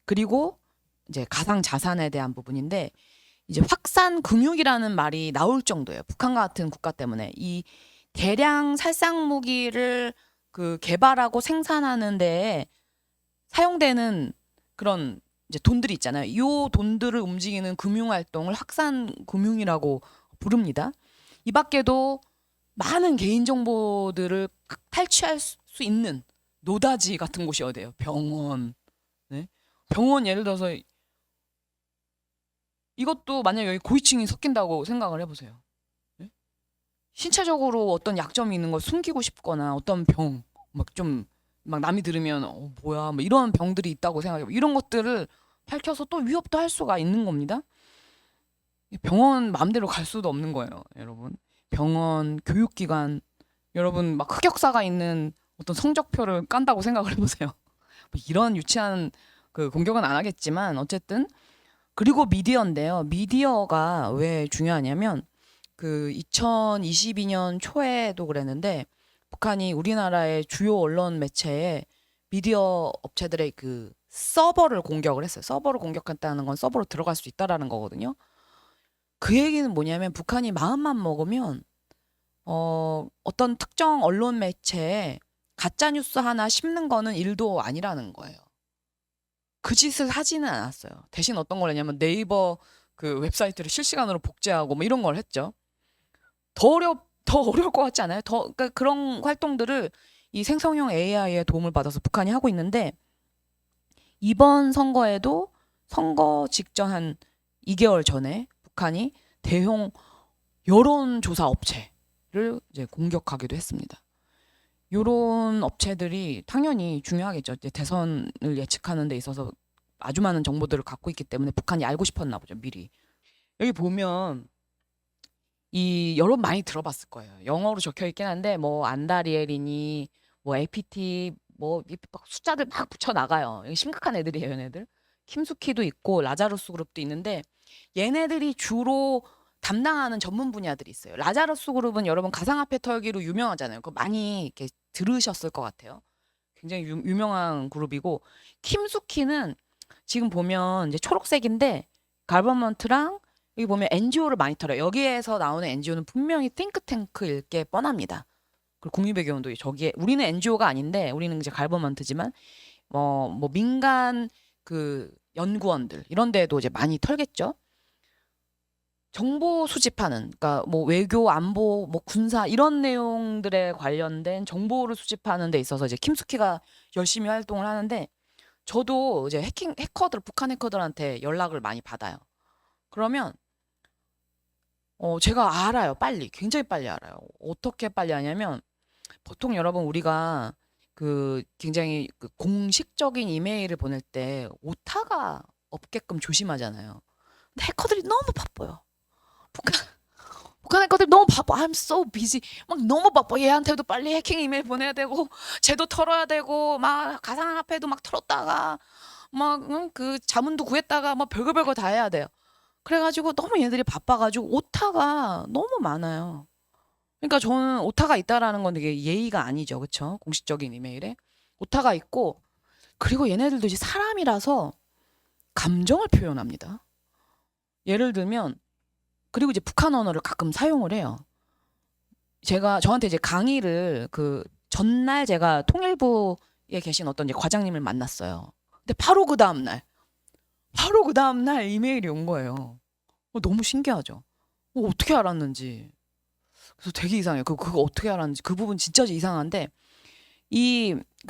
그리고 이제 가상 자산에 대한 부분인데, 이제 확산 금융이라는 말이 나올 정도예요. 북한 같은 국가 때문에 이 대량 살상 무기를 그 개발하고 생산하는 데에 사용되는 그런 이제 돈들이 있잖아요. 이 돈들을 움직이는 금융 활동을 확산 금융이라고 부릅니다. 이 밖에도 많은 개인 정보들을 탈취할 수 있는 노다지 같은 곳이 어디예요? 병원. 네? 병원 예를 들어서 이것도 만약 여기 고위층이 섞인다고 생각을 해보세요. 네? 신체적으로 어떤 약점이 있는 걸 숨기고 싶거나, 어떤 병, 막 남이 들으면 뭐야, 뭐 이런 병들이 있다고 생각해요. 이런 것들을 밝혀서 또 위협도 할 수가 있는 겁니다. 병원 마음대로 갈 수도 없는 거예요, 여러분. 병원, 교육기관, 여러분 막 흑역사가 있는 어떤 성적표를 깐다고 생각을 해보세요. 뭐 이런 유치한 그 공격은 안 하겠지만 어쨌든. 그리고 미디어인데요. 미디어가 왜 중요하냐면, 그 2022년 초에도 그랬는데 북한이 우리나라의 주요 언론 매체에 미디어 업체들의 그 서버를 공격을 했어요. 서버를 공격했다는 건 서버로 들어갈 수 있다라는 거거든요. 그 얘기는 뭐냐면 북한이 마음만 먹으면 어떤 특정 언론 매체에 가짜 뉴스 하나 심는 거는 일도 아니라는 거예요. 그 짓을 하지는 않았어요. 대신 어떤 걸 했냐면 네이버 그 웹사이트를 실시간으로 복제하고 뭐 이런 걸 했죠. 더 어려울 것 같지 않아요? 그러니까 그런 활동들을 이 생성형 AI의 도움을 받아서 북한이 하고 있는데, 이번 선거에도 선거 직전 한 2개월 전에 북한이 대형 여론조사 업체를 이제 공격하기도 했습니다. 이런 업체들이 당연히 중요하겠죠. 이제 대선을 예측하는 데 있어서 아주 많은 정보들을 갖고 있기 때문에 북한이 알고 싶었나 보죠, 미리. 여기 보면 이 여론 많이 들어봤을 거예요. 영어로 적혀 있긴 한데 뭐 안다리엘이니 뭐 APT 뭐 숫자들 막 붙여 나가요. 심각한 애들이에요, 얘네들. 킴수키도 있고 라자루스 그룹도 있는데 얘네들이 주로 담당하는 전문 분야들이 있어요. 라자루스 그룹은 여러분 가상화폐 털기로 유명하잖아요. 그거 많이 이렇게 들으셨을 것 같아요. 굉장히 유명한 그룹이고, 킴수키는 지금 보면 이제 초록색인데 가버먼트랑 여기 보면 NGO를 많이 털어요. 여기에서 나오는 NGO는 분명히 띵크탱크일 게 뻔합니다. 그리고 국립외교원도 저기에, 우리는 NGO가 아닌데 우리는 이제 가버먼트지만 뭐 민간 그 연구원들 이런 데도 이제 많이 털겠죠. 정보 수집하는, 그러니까 뭐 외교, 안보, 뭐 군사 이런 내용들에 관련된 정보를 수집하는 데 있어서 이제 킴수키가 열심히 활동을 하는데, 저도 이제 해커들, 북한 해커들한테 연락을 많이 받아요. 그러면 제가 알아요. 빨리. 굉장히 빨리 알아요. 어떻게 빨리 하냐면, 보통 여러분 우리가 그 굉장히 그 공식적인 이메일을 보낼 때 오타가 없게끔 조심하잖아요. 근데 해커들이 너무 바빠요. 북한 해커들이 너무 바빠. I'm so busy. 막 너무 바빠. 얘한테도 빨리 해킹 이메일 보내야 되고, 쟤도 털어야 되고, 막 가상화폐도 막 털었다가, 막 그 자문도 구했다가 막 별거 다 해야 돼요. 그래가지고 너무 얘들이 바빠가지고 오타가 너무 많아요. 그러니까 저는 오타가 있다라는 건 되게 예의가 아니죠, 그렇죠? 공식적인 이메일에 오타가 있고, 그리고 얘네들도 이제 사람이라서 감정을 표현합니다. 예를 들면, 그리고 이제 북한 언어를 가끔 사용을 해요. 저한테 이제 강의를 그 전날 제가 통일부에 계신 어떤 이제 과장님을 만났어요. 근데 바로 그 다음날 이메일이 온 거예요. 너무 신기하죠. 어떻게 알았는지. 그래서 되게 이상해요. 그거 어떻게 알았는지 그 부분 진짜 이상한데,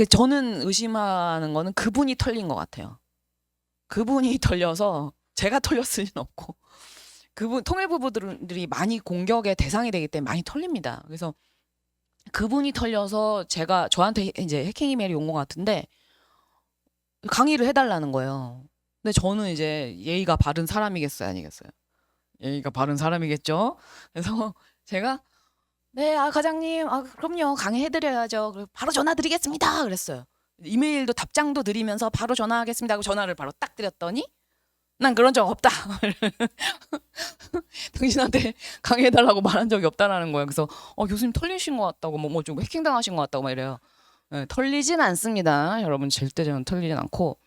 저는 의심하는 거는 그분이 털린 것 같아요. 그분이 털려서 제가 털렸을 리는 없고, 그분 통일부들이 많이 공격의 대상이 되기 때문에 많이 털립니다. 그래서 그분이 털려서 저한테 이제 해킹 이메일이 온 것 같은데 강의를 해달라는 거예요. 근데 저는 이제 예의가 바른 사람이겠어요, 아니겠어요? 예의가 바른 사람이겠죠. 그래서 제가 네, 과장님, 그럼요, 강의해드려야죠. 바로 전화 드리겠습니다. 그랬어요. 이메일도 답장도 드리면서 바로 전화하겠습니다 하고 전화를 바로 딱 드렸더니, 난 그런 적 없다. 당신한테 강의해달라고 말한 적이 없다라는 거예요. 그래서 교수님 털리신 것 같다고, 뭐 좀 해킹당하신 것 같다고 막 이래요. 네, 털리진 않습니다. 여러분, 절대 저는 털리진 않고,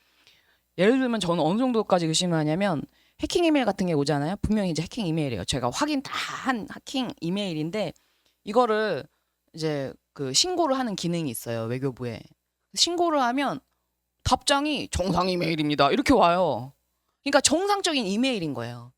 예를 들면 저는 어느 정도까지 의심을 하냐면, 해킹 이메일 같은 게 오잖아요. 분명히 이제 해킹 이메일이에요. 제가 확인 다 한 해킹 이메일인데, 이거를 이제 그 신고를 하는 기능이 있어요, 외교부에. 신고를 하면 답장이 정상 이메일입니다, 이렇게 와요. 그러니까 정상적인 이메일인 거예요.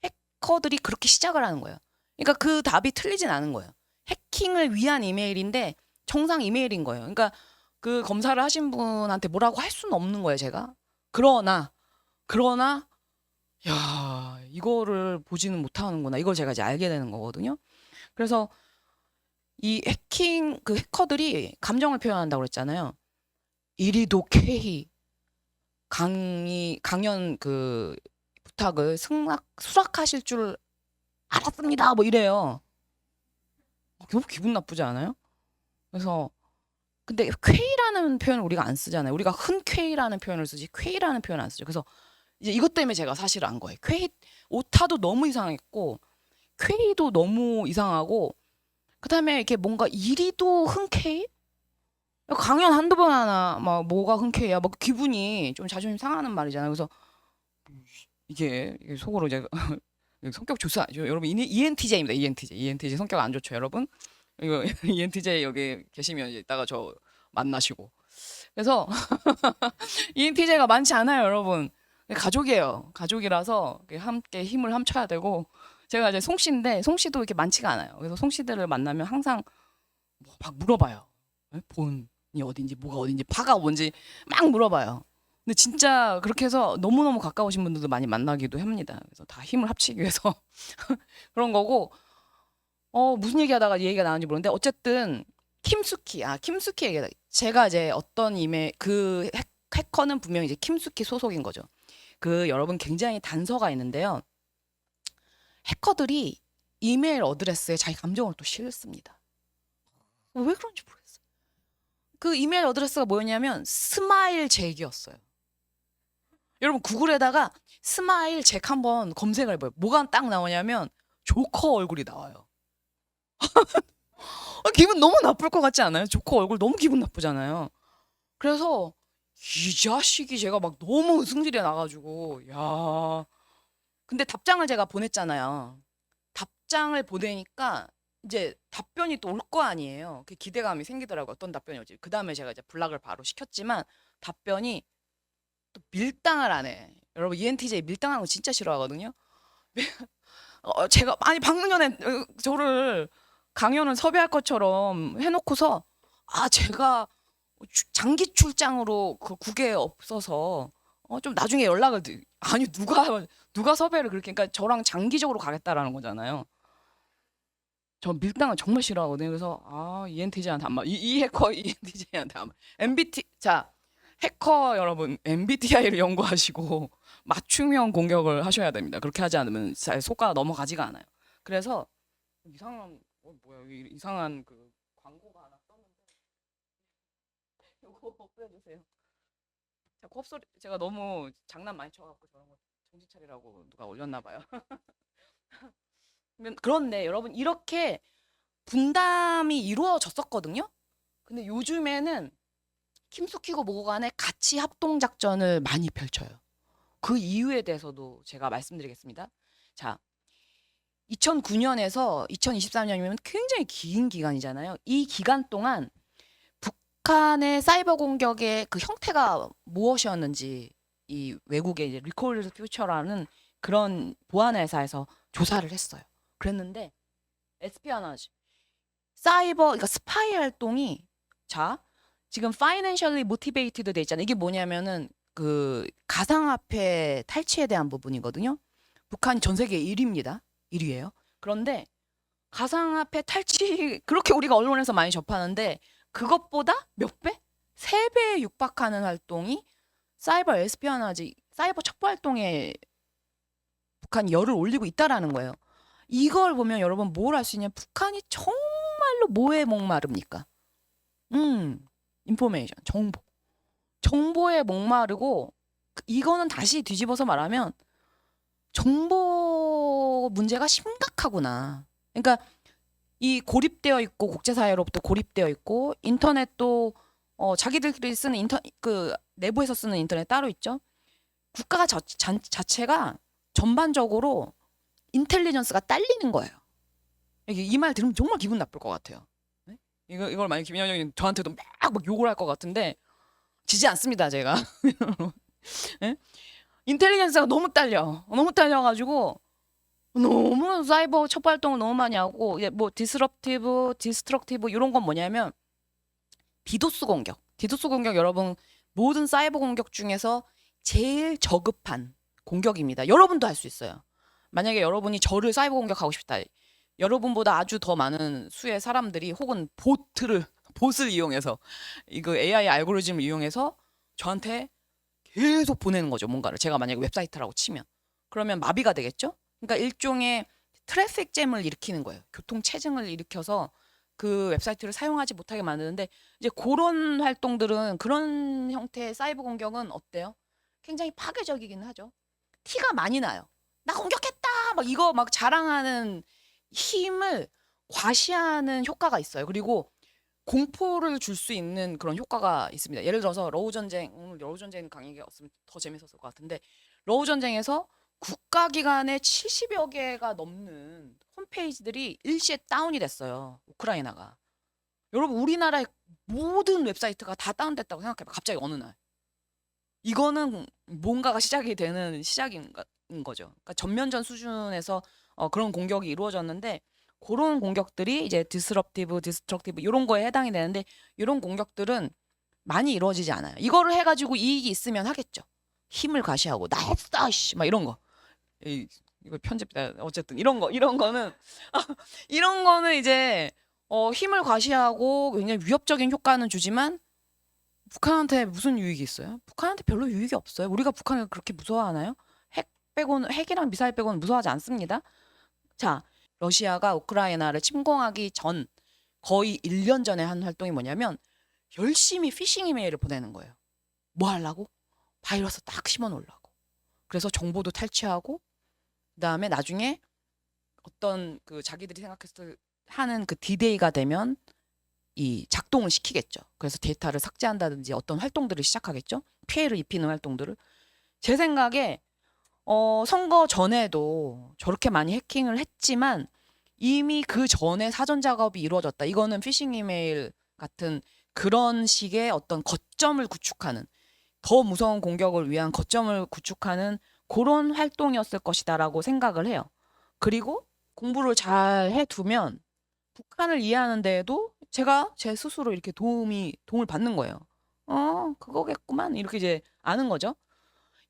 해커들이 그렇게 시작을 하는 거예요. 그러니까 그 답이 틀리진 않은 거예요. 해킹을 위한 이메일인데 정상 이메일인 거예요. 그러니까 그 검사를 하신 분한테 뭐라고 할 수는 없는 거예요, 제가. 그러나 야, 이거를 보지는 못하는구나, 이걸 제가 이제 알게 되는 거거든요. 그래서 이 해커들이 감정을 표현한다고 그랬잖아요. 이리도 K 강연 그 부탁을 수락하실 줄 알았습니다, 뭐 이래요. 너무 기분 나쁘지 않아요? 그래서 근데 쾌이라는 표현을 우리가 안 쓰잖아요. 우리가 흔쾌이라는 표현을 쓰지 쾌이라는 표현 안 쓰죠. 그래서 이제 이것 때문에 제가 사실 안 거예요. 오타도 너무 이상했고 쾌이도 너무 이상하고, 그다음에 이렇게 뭔가 이리도 흔쾌히 강연 한두 번 하나 막 뭐가 흔쾌해야 막 기분이 좀 자존심 상하는 말이잖아요. 그래서 이게 속으로 이제 성격 조사 여러분 ENTJ입니다. ENTJ 성격 안 좋죠, 여러분. 이거 ENTJ 여기 계시면 이제 이따가 저 만나시고. 그래서 ENTJ가 많지 않아요, 여러분. 가족이에요. 가족이라서 함께 힘을 합쳐야 되고 제가 이제 송씨인데 송씨도 이렇게 많지가 않아요. 그래서 송씨들을 만나면 항상 막 물어봐요. 예? 본이 어딘지 뭐가 어딘지 파가 뭔지 막 물어봐요. 근데 진짜 그렇게 해서 너무너무 가까우신 분들도 많이 만나기도 합니다. 그래서 다 힘을 합치기 위해서 그런 거고 무슨 얘기하다가 이 얘기가 나왔는지 모르는데 어쨌든 킴스키 얘기다. 제가 이제 어떤 그 해커는 분명히 이제 킴스키 소속인 거죠. 그 여러분 굉장히 단서가 있는데요. 해커들이 이메일 어드레스에 자기 감정을 또 실습니다. 왜 그런지 모르겠어요. 그 이메일 어드레스가 뭐였냐면 스마일 잭이었어요. 여러분 구글에다가 스마일 잭 한번 검색을 해봐요. 뭐가 딱 나오냐면 조커 얼굴이 나와요. 기분 너무 나쁠 것 같지 않아요? 조커 얼굴 너무 기분 나쁘잖아요. 그래서 이 자식이 제가 막 너무 승질이 나가지고 야 근데 답장을 제가 보냈잖아요. 답장을 보내니까 이제 답변이 또 올 거 아니에요. 그 기대감이 생기더라고요. 어떤 답변이 올지. 그 다음에 제가 이제 블락을 바로 시켰지만 답변이 또 밀당을 안 해. 여러분 ENTJ 밀당하는 거 진짜 싫어하거든요. 제가 아니 방금 전에 저를 강연을 섭외할 것처럼 해놓고서 제가 장기 출장으로 그 국에 없어서 좀 나중에 연락을 아니 누가 섭외를 그렇게 그러니까 저랑 장기적으로 가겠다라는 거잖아요. 저 밀당을 정말 싫어하거든요. 그래서 ENTJ한테 안 맞. 이 해커 ENTJ한테 안 맞. 자 해커 여러분 MBTI를 연구하시고 맞춤형 공격을 하셔야 됩니다. 그렇게 하지 않으면 속가 넘어가지가 않아요. 그래서 이상한 뭐야 이상한 그 광고가 하나 떴는데 이거 없애주세요. 자, 컵소리 제가 너무 장난 많이 쳐갖고 저런 거 정신 차리라고 누가 올렸나 봐요. 그런데 여러분 이렇게 분담이 이루어졌었거든요. 근데 요즘에는 킴스키고 뭐고 간에 같이 합동 작전을 많이 펼쳐요. 그 이유에 대해서도 제가 말씀드리겠습니다. 자, 2009년에서 2023년이면 굉장히 긴 기간이잖아요. 이 기간 동안 북한의 사이버 공격의 그 형태가 무엇이었는지 이 외국의 이제 리콜 퓨처라는 그런 보안 회사에서 조사를 했어요. 그랬는데 에스피어나지 그러니까 스파이 활동이 지금 financially motivated 돼 있잖아요. 이게 뭐냐면은 그 가상화폐 탈취에 대한 부분이거든요. 북한이 전 세계 1위입니다. 1위예요. 그런데 가상화폐 탈취 그렇게 우리가 언론에서 많이 접하는데 그것보다 몇 배? 3배에 육박하는 활동이 사이버 에스피어나지, 사이버 첩보 활동에 북한이 열을 올리고 있다라는 거예요. 이걸 보면 여러분 뭘 알 수 있냐? 북한이 정말로 뭐에 목마릅니까? 인포메이션, 정보에 목마르고 이거는 다시 뒤집어서 말하면 정보 문제가 심각하구나. 그러니까 이 고립되어 있고 국제사회로부터 고립되어 있고 인터넷도 자기들끼리 쓰는 그 내부에서 쓰는 인터넷 따로 있죠. 국가 자체가 전반적으로 인텔리전스가 딸리는 거예요. 이 말 들으면 정말 기분 나쁠 것 같아요. 네? 이걸 만약 김현정이 저한테도 막 욕을 할 것 같은데 지지 않습니다, 제가. 네? 인텔리전스가 너무 딸려가지고 너무 사이버 첩보 활동을 너무 많이 하고 뭐 디스트럭티브 이런 건 뭐냐면 디도스 공격 여러분 모든 사이버 공격 중에서 제일 저급한 공격입니다. 여러분도 할 수 있어요. 만약에 여러분이 저를 사이버 공격하고 싶다. 여러분보다 아주 더 많은 수의 사람들이 혹은 봇을 이용해서 이거 AI 알고리즘을 이용해서 저한테 계속 보내는 거죠. 뭔가를 제가 만약에 웹사이트라고 치면 그러면 마비가 되겠죠. 그러니까 일종의 트래픽 잼을 일으키는 거예요. 교통 체증을 일으켜서 그 웹사이트를 사용하지 못하게 만드는데 이제 그런 활동들은 그런 형태의 사이버 공격은 어때요? 굉장히 파괴적이긴 하죠. 티가 많이 나요. 나 공격했다 막 이거 막 자랑하는 힘을 과시하는 효과가 있어요. 그리고 공포를 줄 수 있는 그런 효과가 있습니다. 예를 들어서 러우 전쟁, 오늘 러우 전쟁 강의가 없으면 더 재밌었을 것 같은데, 러우 전쟁에서 국가기관의 70여 개가 넘는 홈페이지들이 일시에 다운이 됐어요. 우크라이나가. 여러분, 우리나라의 모든 웹사이트가 다 다운됐다고 생각해봐. 갑자기 어느 날. 이거는 뭔가가 시작이 되는 시작인 거죠. 그러니까 전면전 수준에서 그런 공격이 이루어졌는데, 그런 공격들이 이제 디스트럭티브 이런 거에 해당이 되는데, 이런 공격들은 많이 이루어지지 않아요. 이거를 해가지고 이익이 있으면 하겠죠. 힘을 과시하고 나 했어, 씨, 막 이런 거. 이거 편집다. 어쨌든 이런 거는 이런 거는 이제 힘을 과시하고 굉장히 위협적인 효과는 주지만 북한한테 무슨 유익이 있어요? 북한한테 별로 유익이 없어요. 우리가 북한을 그렇게 무서워하나요? 핵이랑 미사일 빼고는 무서워하지 않습니다. 자, 러시아가 우크라이나를 침공하기 전 거의 1년 전에 한 활동이 뭐냐면 열심히 피싱 이메일을 보내는 거예요. 뭐 하려고? 바이러스 딱 심어 놓으려고. 그래서 정보도 탈취하고 그다음에 나중에 어떤 그 자기들이 생각했을 하는 그 디데이가 되면 이 작동을 시키겠죠. 그래서 데이터를 삭제한다든지 어떤 활동들을 시작하겠죠. 피해를 입히는 활동들을. 제 생각에 선거 전에도 저렇게 많이 해킹을 했지만 이미 그 전에 사전 작업이 이루어졌다. 이거는 피싱 이메일 같은 그런 식의 어떤 거점을 구축하는, 더 무서운 공격을 위한 거점을 구축하는 그런 활동이었을 것이다라고 생각을 해요. 그리고 공부를 잘 해두면 북한을 이해하는 데에도 제가 제 스스로 이렇게 도움을 받는 거예요. 그거겠구만. 이렇게 이제 아는 거죠.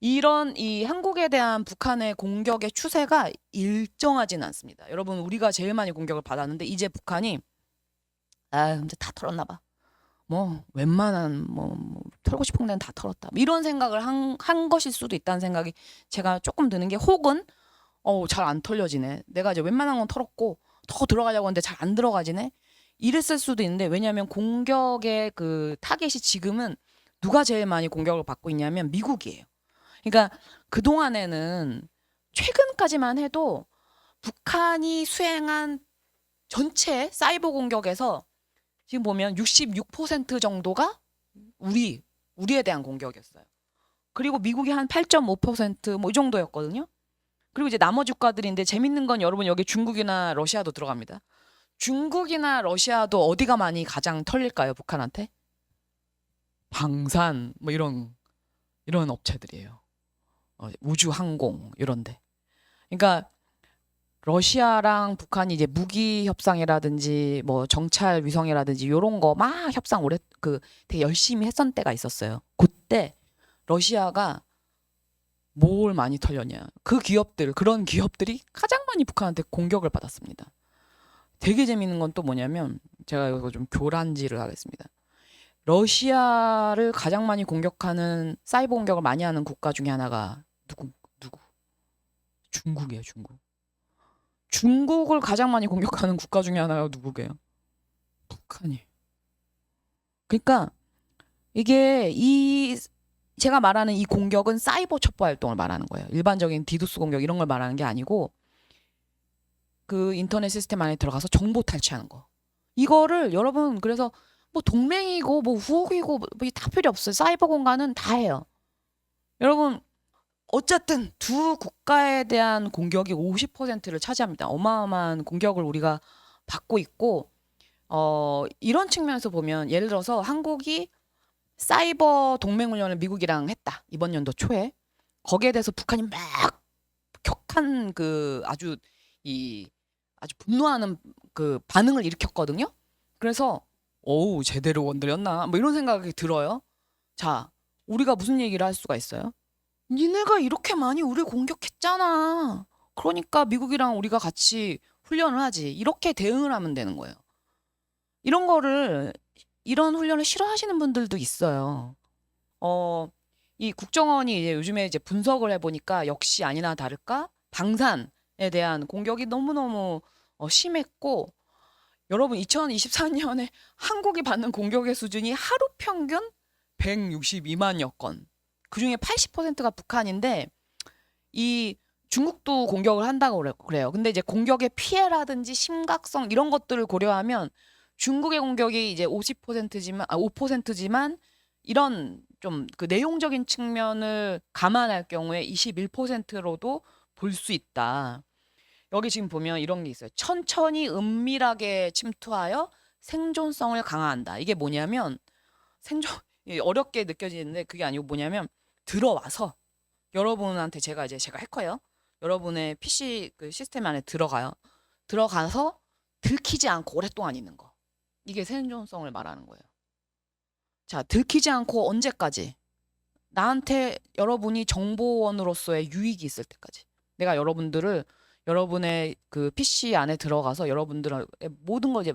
이런 이 한국에 대한 북한의 공격의 추세가 일정하지는 않습니다. 여러분, 우리가 제일 많이 공격을 받았는데 이제 북한이 이제 다 털었나 봐. 뭐 웬만한 뭐 털고 싶은 데는 다 털었다. 이런 생각을 한 것일 수도 있다는 생각이 제가 조금 드는 게, 혹은 잘 안 털려지네. 내가 이제 웬만한 건 털었고 더 들어가려고 하는데 잘 안 들어가지네. 이랬을 수도 있는데, 왜냐하면 공격의 그 타겟이 지금은 누가 제일 많이 공격을 받고 있냐면 미국이에요. 그러니까 그동안에는 최근까지만 해도 북한이 수행한 전체 사이버 공격에서 지금 보면 66% 정도가 우리에 대한 공격이었어요. 그리고 미국이 한 8.5% 뭐 이 정도였거든요. 그리고 이제 나머지 국가들인데, 재밌는 건 여러분 여기 중국이나 러시아도 들어갑니다. 중국이나 러시아도 어디가 많이 가장 털릴까요, 북한한테? 방산 뭐 이런 업체들이에요. 우주 항공 이런데. 그러니까 러시아랑 북한이 이제 무기 협상이라든지 뭐 정찰 위성이라든지 이런 거 막 협상 되게 열심히 했던 때가 있었어요. 그때 러시아가 뭘 많이 털렸냐? 그런 기업들이 가장 많이 북한한테 공격을 받았습니다. 되게 재밌는 건 또 뭐냐면, 제가 이거 좀 교란지를 하겠습니다. 러시아를 가장 많이 공격하는, 사이버 공격을 많이 하는 국가 중에 하나가 누구? 중국이에요, 중국. 중국을 가장 많이 공격하는 국가 중에 하나가 누구게요? 북한이. 그러니까 이게 제가 말하는 이 공격은 사이버 첩보 활동을 말하는 거예요. 일반적인 디도스 공격 이런 걸 말하는 게 아니고, 그 인터넷 시스템 안에 들어가서 정보 탈취하는 거. 이거를 여러분, 그래서 뭐 동맹이고 뭐 후국이고 뭐 다 필요 없어요. 사이버 공간은 다 해요. 여러분, 어쨌든 두 국가에 대한 공격이 50%를 차지합니다. 어마어마한 공격을 우리가 받고 있고, 이런 측면에서 보면, 예를 들어서 한국이 사이버 동맹 훈련을 미국이랑 했다. 이번 연도 초에. 거기에 대해서 북한이 막 격한 아주 분노하는 그 반응을 일으켰거든요. 그래서 제대로 건드렸나? 뭐 이런 생각이 들어요. 자, 우리가 무슨 얘기를 할 수가 있어요? 니네가 이렇게 많이 우리 공격했잖아. 그러니까 미국이랑 우리가 같이 훈련을 하지. 이렇게 대응을 하면 되는 거예요. 이런 훈련을 싫어하시는 분들도 있어요. 이 국정원이 이제 요즘에 이제 분석을 해보니까 역시 아니나 다를까 방산에 대한 공격이 너무너무 심했고, 여러분 2024년에 한국이 받는 공격의 수준이 하루 평균 162만여 건. 그중에 80%가 북한인데, 이 중국도 공격을 한다고 그래요. 근데 이제 공격의 피해라든지 심각성 이런 것들을 고려하면 중국의 공격이 이제 50%지만 5%지만 이런 좀 그 내용적인 측면을 감안할 경우에 21%로도 볼 수 있다. 여기 지금 보면 이런 게 있어요. 천천히 은밀하게 침투하여 생존성을 강화한다. 이게 뭐냐면 생존 어렵게 느껴지는데 그게 아니고 뭐냐면 들어와서 여러분한테 제가 해커예요. 여러분의 PC 그 시스템 안에 들어가요. 들어가서 들키지 않고 오랫동안 있는 거. 이게 생존성을 말하는 거예요. 자, 들키지 않고 언제까지? 나한테 여러분이 정보원으로서의 유익이 있을 때까지. 내가 여러분의 그 PC 안에 들어가서 여러분들의 모든 걸 이제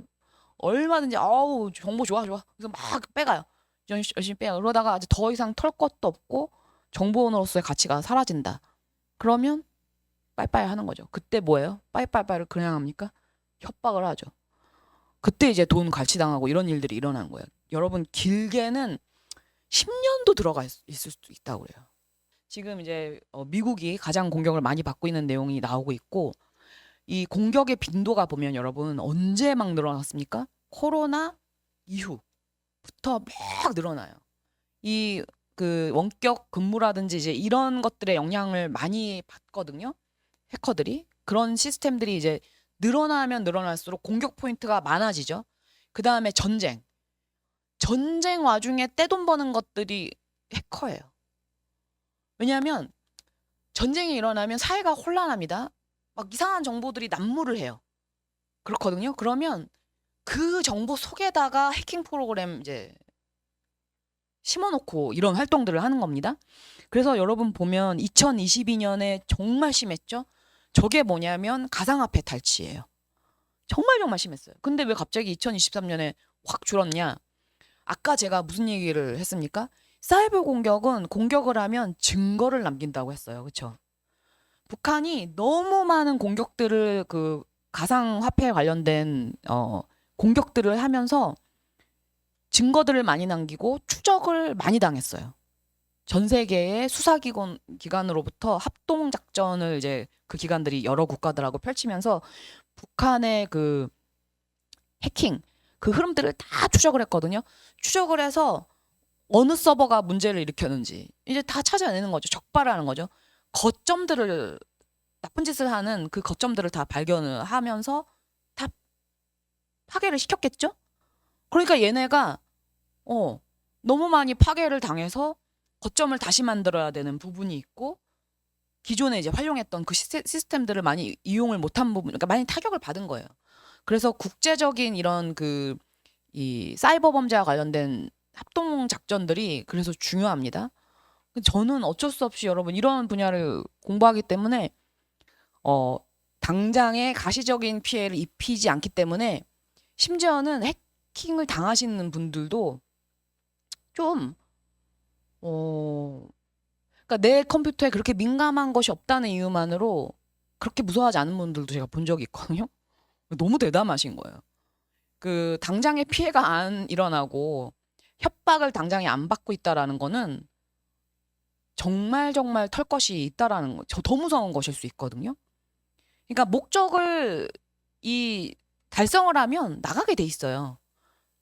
얼마든지 아우 정보 좋아. 그래서 막 빼가요. 열심히 빼요. 그러다가 이제 더 이상 털 것도 없고 정보원으로서의 가치가 사라진다. 그러면 빠이빠이 하는 거죠. 그때 뭐예요? 빠이빠이를 그냥 합니까? 협박을 하죠. 그때 이제 돈 갈취당하고 이런 일들이 일어나는 거예요. 여러분 길게는 10년도 들어가 있을 수도 있다고 그래요. 지금 이제 미국이 가장 공격을 많이 받고 있는 내용이 나오고 있고 이 공격의 빈도가 보면 여러분 언제 막 늘어났습니까? 코로나 이후부터 막 늘어나요. 이 그 원격 근무라든지 이제 이런 것들의 영향을 많이 받거든요. 해커들이. 그런 시스템들이 이제 늘어나면 늘어날수록 공격 포인트가 많아지죠. 그다음에 전쟁 와중에 떼돈 버는 것들이 해커예요. 왜냐하면 전쟁이 일어나면 사회가 혼란합니다. 막 이상한 정보들이 난무를 해요. 그렇거든요. 그러면 그 정보 속에다가 해킹 프로그램 이제 심어놓고 이런 활동들을 하는 겁니다. 그래서 여러분 보면 2022년에 정말 심했죠. 저게 뭐냐면 가상화폐 탈취예요. 정말 심했어요. 근데 왜 갑자기 2023년에 확 줄었냐? 아까 제가 무슨 얘기를 했습니까? 사이버 공격은 공격을 하면 증거를 남긴다고 했어요. 그렇죠? 북한이 너무 많은 공격들을 그 가상화폐에 관련된 공격들을 하면서 증거들을 많이 남기고 추적을 많이 당했어요. 전 세계의 기관으로부터 합동 작전을 이제 그 기관들이 여러 국가들하고 펼치면서 북한의 그 해킹 그 흐름들을 다 추적을 했거든요. 추적을 해서 어느 서버가 문제를 일으켰는지 이제 다 찾아내는 거죠. 적발하는 거죠. 거점들을 나쁜 짓을 하는 그 거점들을 다 발견을 하면서 다 파괴를 시켰겠죠? 그러니까 얘네가 너무 많이 파괴를 당해서 거점을 다시 만들어야 되는 부분이 있고 기존에 이제 활용했던 그 시스템들을 많이 이용을 못한 부분, 그러니까 많이 타격을 받은 거예요. 그래서 국제적인 이런 그 이 사이버 범죄와 관련된 합동 작전들이 그래서 중요합니다. 저는 어쩔 수 없이 여러분 이런 분야를 공부하기 때문에 당장의 가시적인 피해를 입히지 않기 때문에 심지어는 해킹을 당하시는 분들도 좀 그러니까 내 컴퓨터에 그렇게 민감한 것이 없다는 이유만으로 그렇게 무서워하지 않은 분들도 제가 본 적이 있거든요. 너무 대담하신 거예요. 그 당장의 피해가 안 일어나고 협박을 당장에 안 받고 있다라는 거는 정말 털 것이 있다라는 거. 더 무서운 것일 수 있거든요. 그러니까 목적을 달성을 하면 나가게 돼 있어요.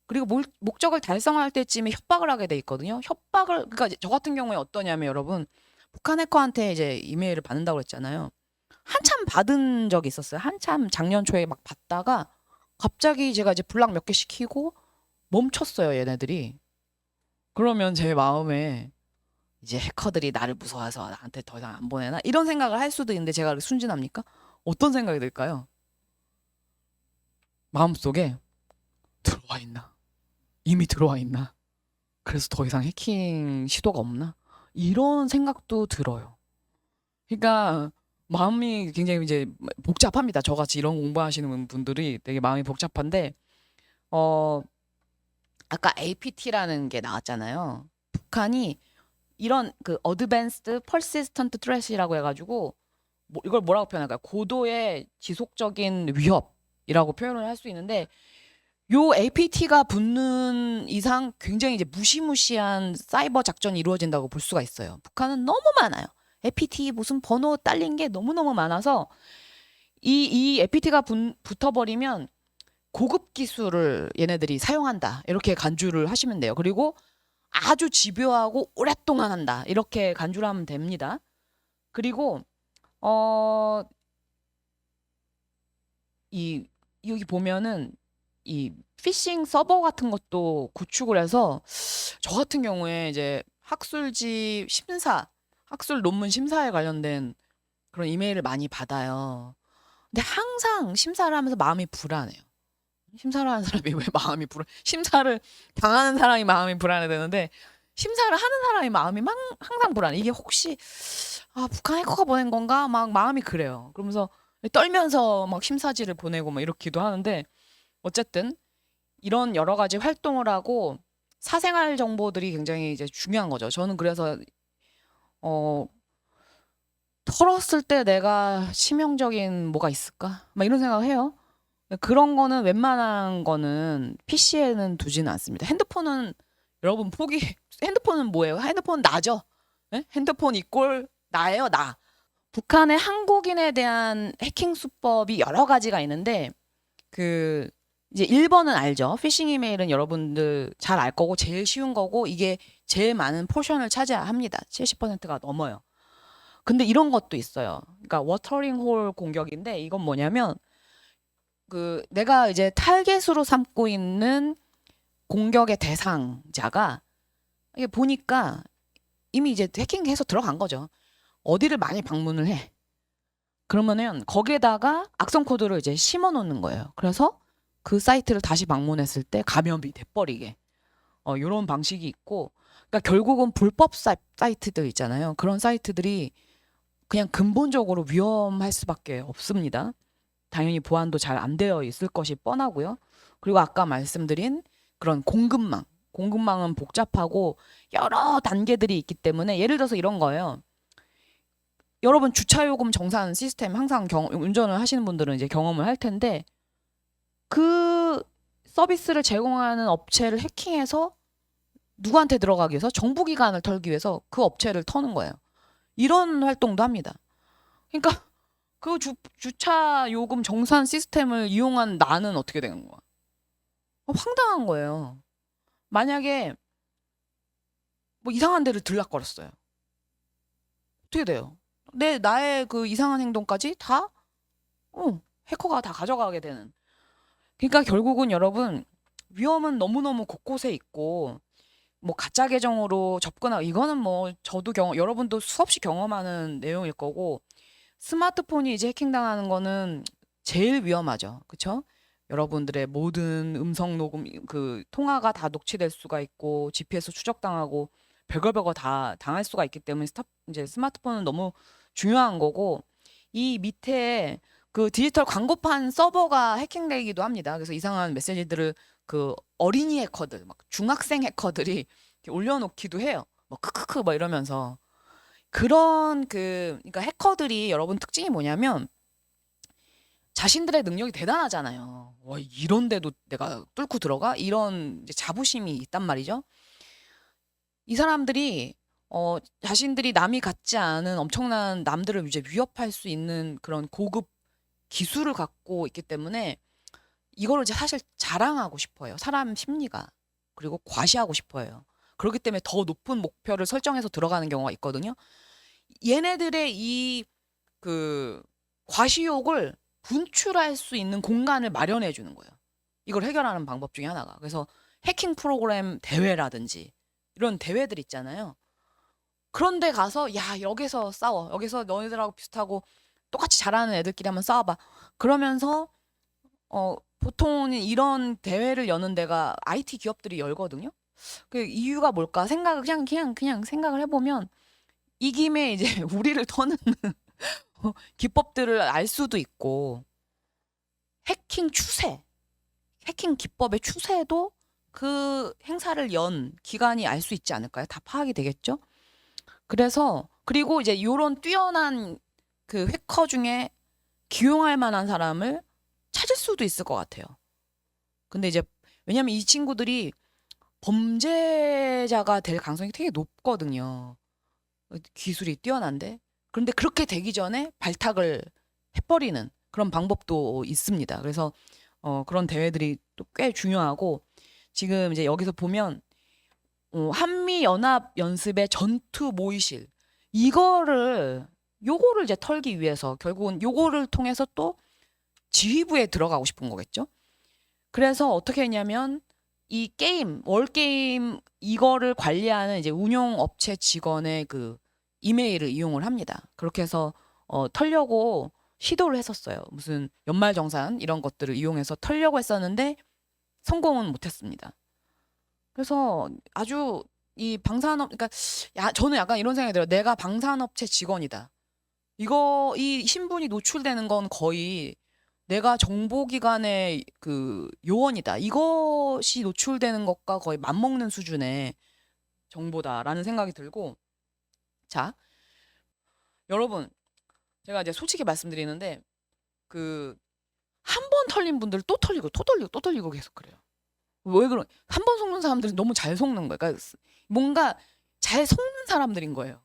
그리고 목적을 달성할 때쯤에 협박을 하게 돼 있거든요. 그러니까 저 같은 경우에 어떠냐면 여러분 북한 해커한테 이제 이메일을 받는다고 그랬잖아요. 한참 받은 적이 있었어요. 한참 작년 초에 막 받다가 갑자기 제가 이제 블락 몇 개 시키고 멈췄어요, 얘네들이. 그러면 제 마음에 이제 해커들이 나를 무서워해서 나한테 더 이상 안 보내나? 이런 생각을 할 수도 있는데 제가 그렇게 순진합니까? 어떤 생각이 들까요? 마음속에 들어와 있나? 이미 들어와 있나? 그래서 더 이상 해킹 시도가 없나? 이런 생각도 들어요. 그러니까 마음이 굉장히 이제 복잡합니다. 저같이 이런 공부하시는 분들이 되게 마음이 복잡한데 아까 APT라는 게 나왔잖아요. 북한이 이런 그 Advanced Persistent Threat이라고 해가지고 이걸 뭐라고 표현할까요? 고도의 지속적인 위협이라고 표현을 할 수 있는데 요 APT가 붙는 이상 굉장히 이제 무시무시한 사이버 작전이 이루어진다고 볼 수가 있어요. 북한은 너무 많아요. APT 무슨 번호 딸린 게 너무너무 많아서 이 APT가 붙어버리면 고급 기술을 얘네들이 사용한다. 이렇게 간주를 하시면 돼요. 그리고 아주 집요하고 오랫동안 한다. 이렇게 간주를 하면 됩니다. 그리고 어, 이 여기 보면은 이 피싱 서버 같은 것도 구축을 해서 저 같은 경우에 이제 학술지 심사, 학술 논문 심사에 관련된 그런 이메일을 많이 받아요. 근데 항상 심사를 하면서 마음이 불안해요. 심사를 하는 사람이 왜 마음이 심사를 당하는 사람이 마음이 불안해 되는데 심사를 하는 사람이 마음이 항상 불안해. 이게 혹시 북한 해커가 보낸 건가? 막 마음이 그래요. 그러면서 떨면서 막 심사지를 보내고 막 이렇기도 하는데 어쨌든 이런 여러 가지 활동을 하고 사생활 정보들이 굉장히 이제 중요한 거죠. 저는 그래서 어 털었을 때 내가 치명적인 뭐가 있을까? 막 이런 생각을 해요. 그런 거는 웬만한 거는 PC에는 두지는 않습니다. 핸드폰은 여러분 핸드폰은 뭐예요? 핸드폰 나죠? 예? 핸드폰 이꼴 나예요, 나. 북한의 한국인에 대한 해킹 수법이 여러 가지가 있는데 그 이제 1번은 알죠. 피싱 이메일은 여러분들 잘 알 거고 제일 쉬운 거고 이게 제일 많은 포션을 차지합니다. 70%가 넘어요. 근데 이런 것도 있어요. 그러니까 워터링 홀 공격인데 이건 뭐냐면 내가 이제 타겟으로 삼고 있는 공격의 대상자가 이게 보니까 이미 이제 해킹해서 들어간 거죠. 어디를 많이 방문을 해. 그러면은 거기에다가 악성 코드를 이제 심어 놓는 거예요. 그래서 그 사이트를 다시 방문했을 때 감염이 돼버리게. 요런 방식이 있고, 그러니까 결국은 불법 사이트들 있잖아요. 그런 사이트들이 그냥 근본적으로 위험할 수밖에 없습니다. 당연히 보안도 잘 안 되어 있을 것이 뻔하고요. 그리고 아까 말씀드린 그런 공급망은 복잡하고 여러 단계들이 있기 때문에 예를 들어서 이런 거예요. 여러분 주차요금 정산 시스템 항상 운전을 하시는 분들은 이제 경험을 할 텐데 그 서비스를 제공하는 업체를 해킹해서 누구한테 들어가기 위해서 정부기관을 털기 위해서 그 업체를 터는 거예요. 이런 활동도 합니다. 그러니까 그 주차 요금 정산 시스템을 이용한 나는 어떻게 되는 거야? 황당한 거예요. 만약에 뭐 이상한 데를 들락거렸어요. 어떻게 돼요? 나의 그 이상한 행동까지 다 해커가 다 가져가게 되는. 그러니까 결국은 여러분 위험은 너무너무 곳곳에 있고 뭐 가짜 계정으로 접근하고 이거는 뭐 저도 여러분도 수없이 경험하는 내용일 거고 스마트폰이 이제 해킹당하는 거는 제일 위험하죠. 그쵸? 여러분들의 모든 음성 녹음 그 통화가 다 녹취될 수가 있고 GPS 추적당하고 별거 다 당할 수가 있기 때문에 이제 스마트폰은 너무 중요한 거고 이 밑에 그 디지털 광고판 서버가 해킹되기도 합니다. 그래서 이상한 메시지들을 그 어린이 해커들, 막 중학생 해커들이 이렇게 올려놓기도 해요. 뭐 크크크 뭐 이러면서 그런 그러니까 해커들이 여러분 특징이 뭐냐면 자신들의 능력이 대단하잖아요. 와, 이런데도 내가 뚫고 들어가? 이런 이제 자부심이 있단 말이죠. 이 사람들이 자신들이 남이 갖지 않은 엄청난 남들을 이제 위협할 수 있는 그런 고급 기술을 갖고 있기 때문에 이거를 이제 사실 자랑하고 싶어요. 사람 심리가. 그리고 과시하고 싶어요. 그렇기 때문에 더 높은 목표를 설정해서 들어가는 경우가 있거든요. 얘네들의 이 그 과시욕을 분출할 수 있는 공간을 마련해 주는 거예요. 이걸 해결하는 방법 중에 하나가. 그래서 해킹 프로그램 대회라든지 이런 대회들 있잖아요. 그런데 가서 야 여기서 싸워. 여기서 너희들하고 비슷하고 똑같이 잘하는 애들끼리 한번 싸워봐. 그러면서 보통은 이런 대회를 여는 데가 IT 기업들이 열거든요. 그 이유가 뭘까? 생각을 그냥 생각을 해보면 이 김에 이제 우리를 터는 기법들을 알 수도 있고 해킹 기법의 추세도 그 행사를 연 기관이 알 수 있지 않을까요? 다 파악이 되겠죠? 그래서 그리고 이제 요런 뛰어난 그 해커 중에 기용할 만한 사람을 찾을 수도 있을 것 같아요. 근데 이제 왜냐면 이 친구들이 범죄자가 될 가능성이 되게 높거든요. 기술이 뛰어난데. 그런데 그렇게 되기 전에 발탁을 해버리는 그런 방법도 있습니다. 그래서 그런 대회들이 또 꽤 중요하고 지금 이제 여기서 보면 한미 연합 연습의 전투 모의실 요거를 이제 털기 위해서 결국은 요거를 통해서 또 지휘부에 들어가고 싶은 거겠죠. 그래서 어떻게 했냐면 이 게임 월게임 이거를 관리하는 이제 운영 업체 직원의 그 이메일을 이용을 합니다. 그렇게 해서 털려고 시도를 했었어요. 무슨 연말정산 이런 것들을 이용해서 털려고 했었는데 성공은 못했습니다. 그래서 아주 이 방산업 그러니까 저는 약간 이런 생각이 들어요. 내가 방산업체 직원이다. 이 신분이 노출되는 건 거의 내가 정보기관의 그 요원이다. 이것이 노출되는 것과 거의 맞먹는 수준의 정보다라는 생각이 들고 자, 여러분 제가 이제 솔직히 말씀드리는데 그 한 번 털린 분들 또 털리고 또 털리고 또 털리고 계속 그래요. 왜 그런 한 번 속는 사람들은 너무 잘 속는 거예요. 그러니까 뭔가 잘 속는 사람들인 거예요.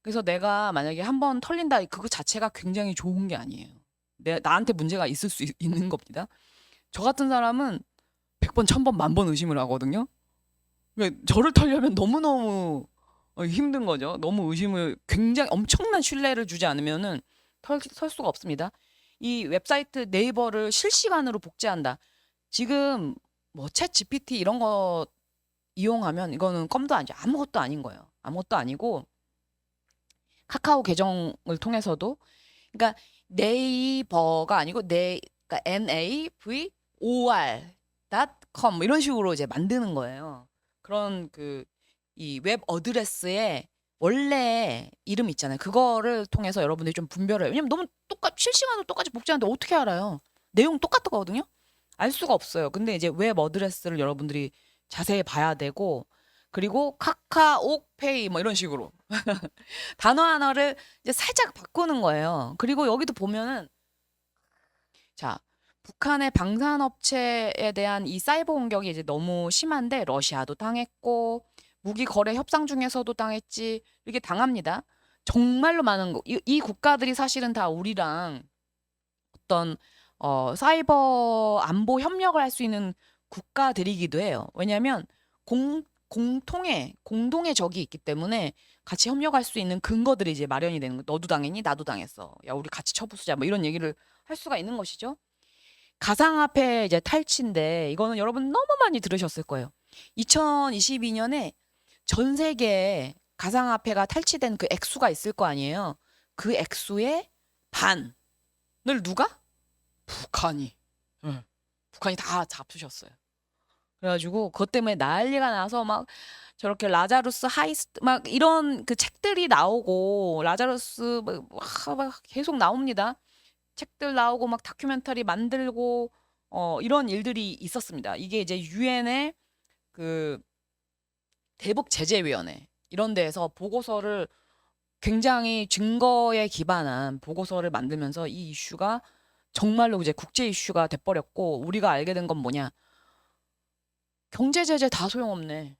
그래서 내가 만약에 한 번 털린다 그거 자체가 굉장히 좋은 게 아니에요. 나한테 문제가 있을 수 있는 겁니다. 저 같은 사람은 100번, 1000번, 10,000번 의심을 하거든요. 그러니까 저를 털려면 너무너무 힘든 거죠. 너무 의심을 굉장히 엄청난 신뢰를 주지 않으면은 설 수가 없습니다. 이 웹사이트 네이버를 실시간으로 복제한다. 지금 뭐 챗 GPT 이런 거 이용하면 이거는 껌도 아니죠. 아무것도 아닌 거예요. 아무것도 아니고 카카오 계정을 통해서도 그러니까 네이버가 아니고 그러니까 navor.com 이런 식으로 이제 만드는 거예요. 그런 이 웹 어드레스에 원래 이름 있잖아요. 그거를 통해서 여러분들이 좀 분별해요. 왜냐면 너무 실시간으로 똑같이 복제하는데 어떻게 알아요? 내용 똑같거든요. 알 수가 없어요. 근데 이제 웹 어드레스를 여러분들이 자세히 봐야 되고 그리고 카카오페이 뭐 이런 식으로 단어 하나를 이제 살짝 바꾸는 거예요. 그리고 여기도 보면은 자, 북한의 방산업체에 대한 이 사이버 공격이 이제 너무 심한데 러시아도 당했고 무기 거래 협상 중에서도 당했지 이렇게 당합니다. 정말로 많은 이 국가들이 사실은 다 우리랑 어떤 사이버 안보 협력을 할 수 있는 국가들이기도 해요. 왜냐하면 공동의 적이 있기 때문에 같이 협력할 수 있는 근거들이 이제 마련이 되는 거. 너도 당했니? 나도 당했어. 야, 우리 같이 쳐부수자. 뭐 이런 얘기를 할 수가 있는 것이죠. 가상화폐 이제 탈취인데 이거는 여러분 너무 많이 들으셨을 거예요. 2022년에 전 세계에 가상화폐가 탈취된 그 액수가 있을 거 아니에요. 그 액수의 반을 누가? 북한이. 응. 북한이 다 잡수셨어요. 그래가지고 그것 때문에 난리가 나서 막 저렇게 라자루스 하이스트 막 이런 그 책들이 나오고 라자루스 막 계속 나옵니다. 책들 나오고 막 다큐멘터리 만들고 이런 일들이 있었습니다. 이게 이제 유엔의 그 대북 제재위원회 이런 데에서 보고서를 굉장히 증거에 기반한 보고서를 만들면서 이 이슈가 정말로 이제 국제 이슈가 돼버렸고 우리가 알게 된 건 뭐냐? 경제 제재 다 소용없네.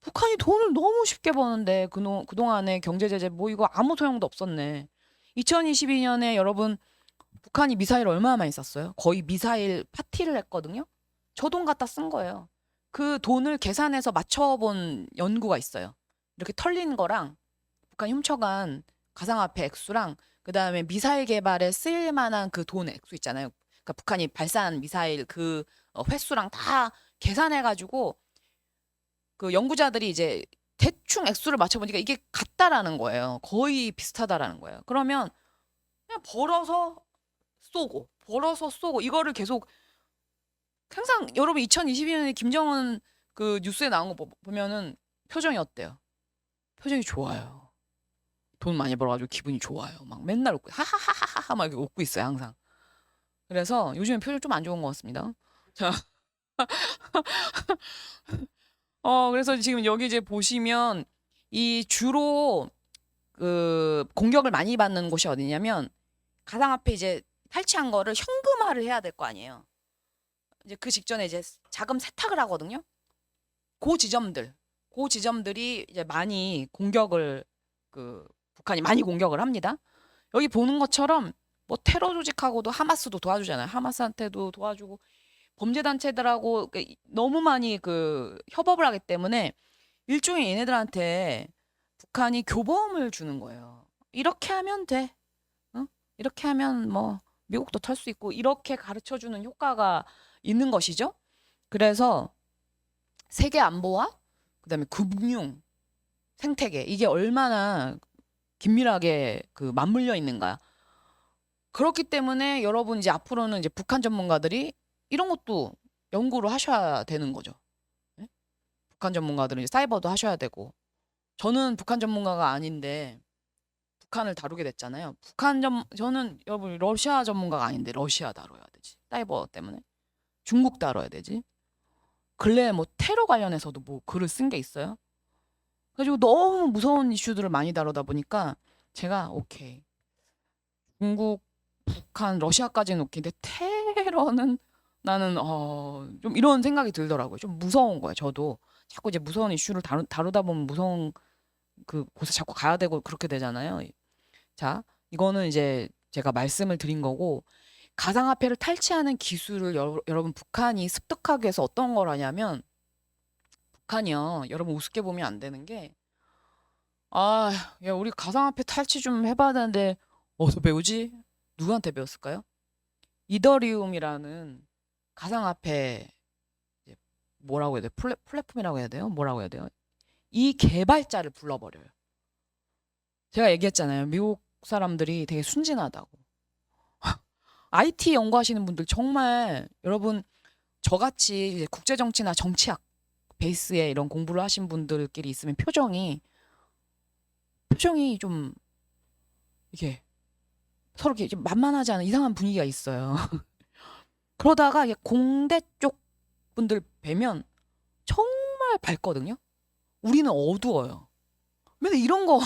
북한이 돈을 너무 쉽게 버는데 그동안에 경제 제재 뭐 이거 아무 소용도 없었네. 2022년에 여러분 북한이 미사일 얼마나 많이 쐈어요? 거의 미사일 파티를 했거든요. 저 돈 갖다 쓴 거예요. 그 돈을 계산해서 맞춰본 연구가 있어요. 이렇게 털린 거랑 북한이 훔쳐간 가상화폐 액수랑 그다음에 미사일 개발에 쓰일 만한 그 돈 액수 있잖아요. 그러니까 북한이 발사한 미사일 그 횟수랑 다 계산해가지고 그 연구자들이 이제 대충 액수를 맞춰보니까 이게 같다라는 거예요. 거의 비슷하다라는 거예요. 그러면 그냥 벌어서 쏘고 이거를 계속 항상 여러분 2022년에 김정은 그 뉴스에 나온 거 보면은 표정이 어때요? 표정이 좋아요. 돈 많이 벌어가지고 기분이 좋아요. 막 맨날 웃고 하하하하하 막 이렇게 웃고 있어요 항상. 그래서 요즘에 표정 좀 안 좋은 것 같습니다. 자, 그래서 지금 여기 이제 보시면 이 주로 그 공격을 많이 받는 곳이 어디냐면 가상화폐 이제 탈취한 거를 현금화를 해야 될 거 아니에요. 이제 그 직전에 이제 자금 세탁을 하거든요. 그 지점들이 이제 많이 공격을 북한이 많이 공격을 합니다. 여기 보는 것처럼 뭐 테러 조직하고도 하마스도 도와주잖아요. 하마스한테도 도와주고 범죄 단체들하고 너무 많이 그 협업을 하기 때문에 일종의 얘네들한테 북한이 교범을 주는 거예요. 이렇게 하면 돼. 어? 이렇게 하면 뭐 미국도 털 수 있고 이렇게 가르쳐 주는 효과가 있는 것이죠. 그래서 세계 안보와 그다음에 금융, 생태계 이게 얼마나 긴밀하게 그 맞물려 있는가. 그렇기 때문에 여러분 이제 앞으로는 이제 북한 전문가들이 이런 것도 연구를 하셔야 되는 거죠. 예? 북한 전문가들은 이제 사이버도 하셔야 되고 저는 북한 전문가가 아닌데 북한을 다루게 됐잖아요. 저는 여러분 러시아 전문가가 아닌데 러시아 다뤄야 되지. 사이버 때문에. 중국 다뤄야 되지. 근래에 뭐 테러 관련해서도 뭐 글을 쓴 게 있어요. 그래가지고 너무 무서운 이슈들을 많이 다루다 보니까 제가 오케이. 중국, 북한, 러시아까지는 오케이인데 테러는 나는 좀 이런 생각이 들더라고요. 좀 무서운 거예요. 저도 자꾸 이제 무서운 이슈를 다루다 보면 무서운 그 곳에 자꾸 가야 되고 그렇게 되잖아요. 자, 이거는 이제 제가 말씀을 드린 거고 가상화폐를 탈취하는 기술을 여러분 북한이 습득하기 위해서 어떤 걸 하냐면 북한이요. 여러분 우습게 보면 안 되는 게 아, 야, 우리 가상화폐 탈취 좀 해봐야 되는데 어디서 배우지? 누구한테 배웠을까요? 이더리움이라는 가상화폐 이제 뭐라고 해야 돼요? 플랫폼이라고 해야 돼요? 뭐라고 해야 돼요? 이 개발자를 불러버려요. 제가 얘기했잖아요. 미국 사람들이 되게 순진하다고. IT 연구하시는 분들 정말 여러분 저같이 이제 국제 정치나 정치학 베이스에 이런 공부를 하신 분들끼리 있으면 표정이 좀 이게 서로 이렇게 좀 만만하지 않은 이상한 분위기가 있어요. 그러다가 이게 공대 쪽 분들 뵈면 정말 밝거든요. 우리는 어두워요. 근데 이런 거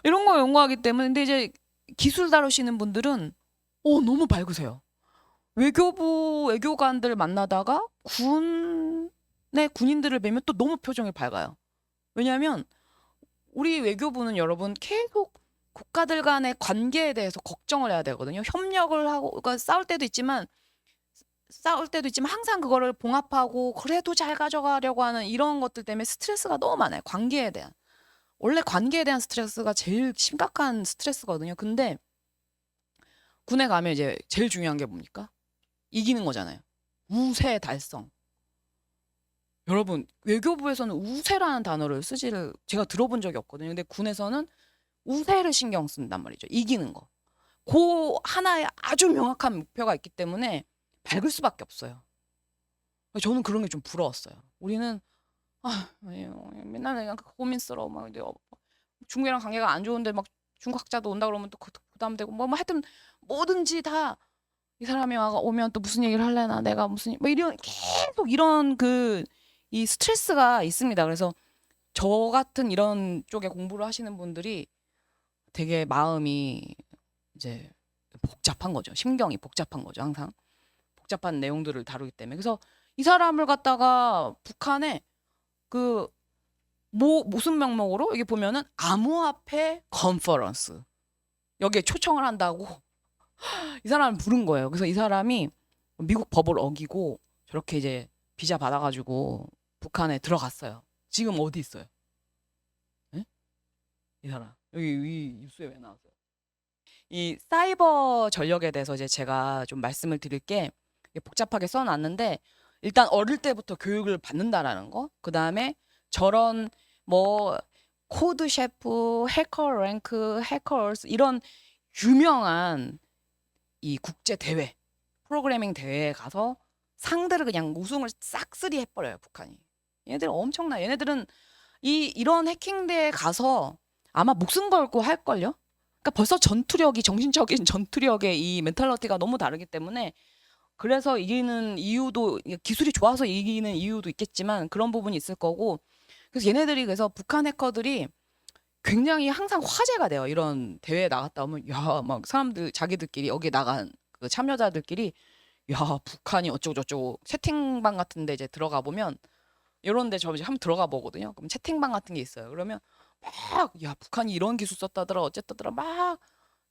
이런 거 연구하기 때문에 근데 이제 기술 다루시는 분들은 너무 밝으세요. 외교부 외교관들 만나다가 군의 군인들을 뵈면 또 너무 표정이 밝아요. 왜냐하면 우리 외교부는 여러분 계속 국가들 간의 관계에 대해서 걱정을 해야 되거든요. 협력을 하고 그러니까 싸울 때도 있지만 항상 그거를 봉합하고 그래도 잘 가져가려고 하는 이런 것들 때문에 스트레스가 너무 많아요. 관계에 대한. 원래 관계에 대한 스트레스가 제일 심각한 스트레스거든요. 근데 군에 가면 이제 제일 중요한 게 뭡니까? 이기는 거잖아요. 우세 달성. 여러분 외교부에서는 우세라는 단어를 쓰지를 제가 들어본 적이 없거든요. 근데 군에서는 우세를 신경 쓴단 말이죠. 이기는 거. 그 하나의 아주 명확한 목표가 있기 때문에 밝을 수밖에 없어요. 저는 그런 게 좀 부러웠어요. 우리는 맨날 그냥 고민스러워 막 중국이랑 관계가 안 좋은데 막 중국 학자도 온다 그러면 또 부담되고 뭐 하여튼 뭐든지 다 이 사람이 오면 또 무슨 얘기를 할래나 내가 무슨 뭐 이런 계속 이런 이 스트레스가 있습니다. 그래서 저 같은 이런 쪽에 공부를 하시는 분들이 되게 마음이 이제 복잡한 거죠. 심경이 복잡한 거죠. 항상 복잡한 내용들을 다루기 때문에. 그래서 이 사람을 갖다가 북한에 무슨 명목으로 여기 보면은 암호화폐 컨퍼런스 여기에 초청을 한다고 이 사람을 부른 거예요. 그래서 이 사람이 미국 법을 어기고 저렇게 이제 비자 받아가지고 북한에 들어갔어요. 지금 어디 있어요? 에? 이 사람 여기 이 뉴스에 왜 나왔어요? 이 사이버 전력에 대해서 이제 제가 좀 말씀을 드릴 게 복잡하게 써놨는데 일단 어릴 때부터 교육을 받는다라는 거. 그 다음에 저런 뭐 코드 셰프, 해커 랭크, 해커스 이런 유명한 이 국제 대회, 프로그래밍 대회에 가서 상대를 그냥 우승을 싹쓸이 해버려요 북한이. 얘네들 엄청나. 얘네들은 이런 해킹 대회에 가서 아마 목숨 걸고 할 걸요. 그러니까 벌써 전투력이 정신적인 전투력의 이 멘탈러티가 너무 다르기 때문에 그래서 이기는 이유도 기술이 좋아서 이기는 이유도 있겠지만 그런 부분이 있을 거고 그래서 얘네들이 그래서 북한 해커들이 굉장히 항상 화제가 돼요. 이런 대회에 나갔다 오면 야 막 사람들 자기들끼리 여기 나간 그 참여자들끼리 야 북한이 어쩌고 저쩌고 채팅방 같은 데 이제 들어가 보면 이런 데 저 이제 한번 들어가 보거든요. 그럼 채팅방 같은 게 있어요. 그러면 막 야 북한이 이런 기술 썼다더라 어쨌다더라 막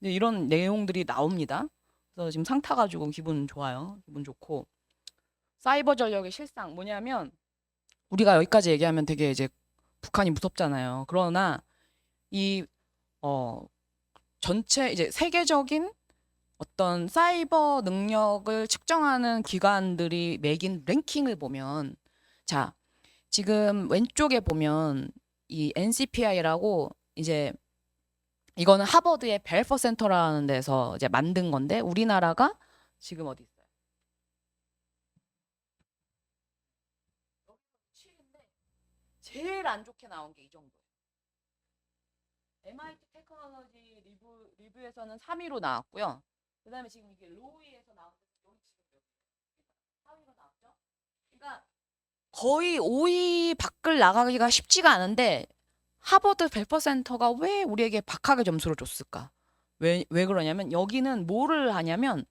네, 이런 내용들이 나옵니다. 그래서 지금 상 타가지고 기분 좋아요. 기분 좋고. 사이버 전력의 실상 뭐냐면 우리가 여기까지 얘기하면 되게 이제 북한이 무섭잖아요. 그러나 이 어, 전체 이제 세계적인 어떤 사이버 능력을 측정하는 기관들이 매긴 랭킹을 보면 자, 지금 왼쪽에 보면 이 NCPI라고 이제 이거는 하버드의 벨퍼 센터라는 데서 이제 만든 건데 우리나라가 지금 어디 있어요? 제일 안 좋게 나온 게 이 정도예요. MIT 테크놀로지 리뷰에서는 3위로 나왔고요. 그다음에 지금 이게 로이에서 나온 여기 지금 4위로 나왔죠. 그러니까 거의 5위 밖을 나가기가 쉽지가 않은데 하버드 벨퍼 센터가 왜 우리에게 박하게 점수를 줬을까? 왜 그러냐면 여기는 뭐를 하냐면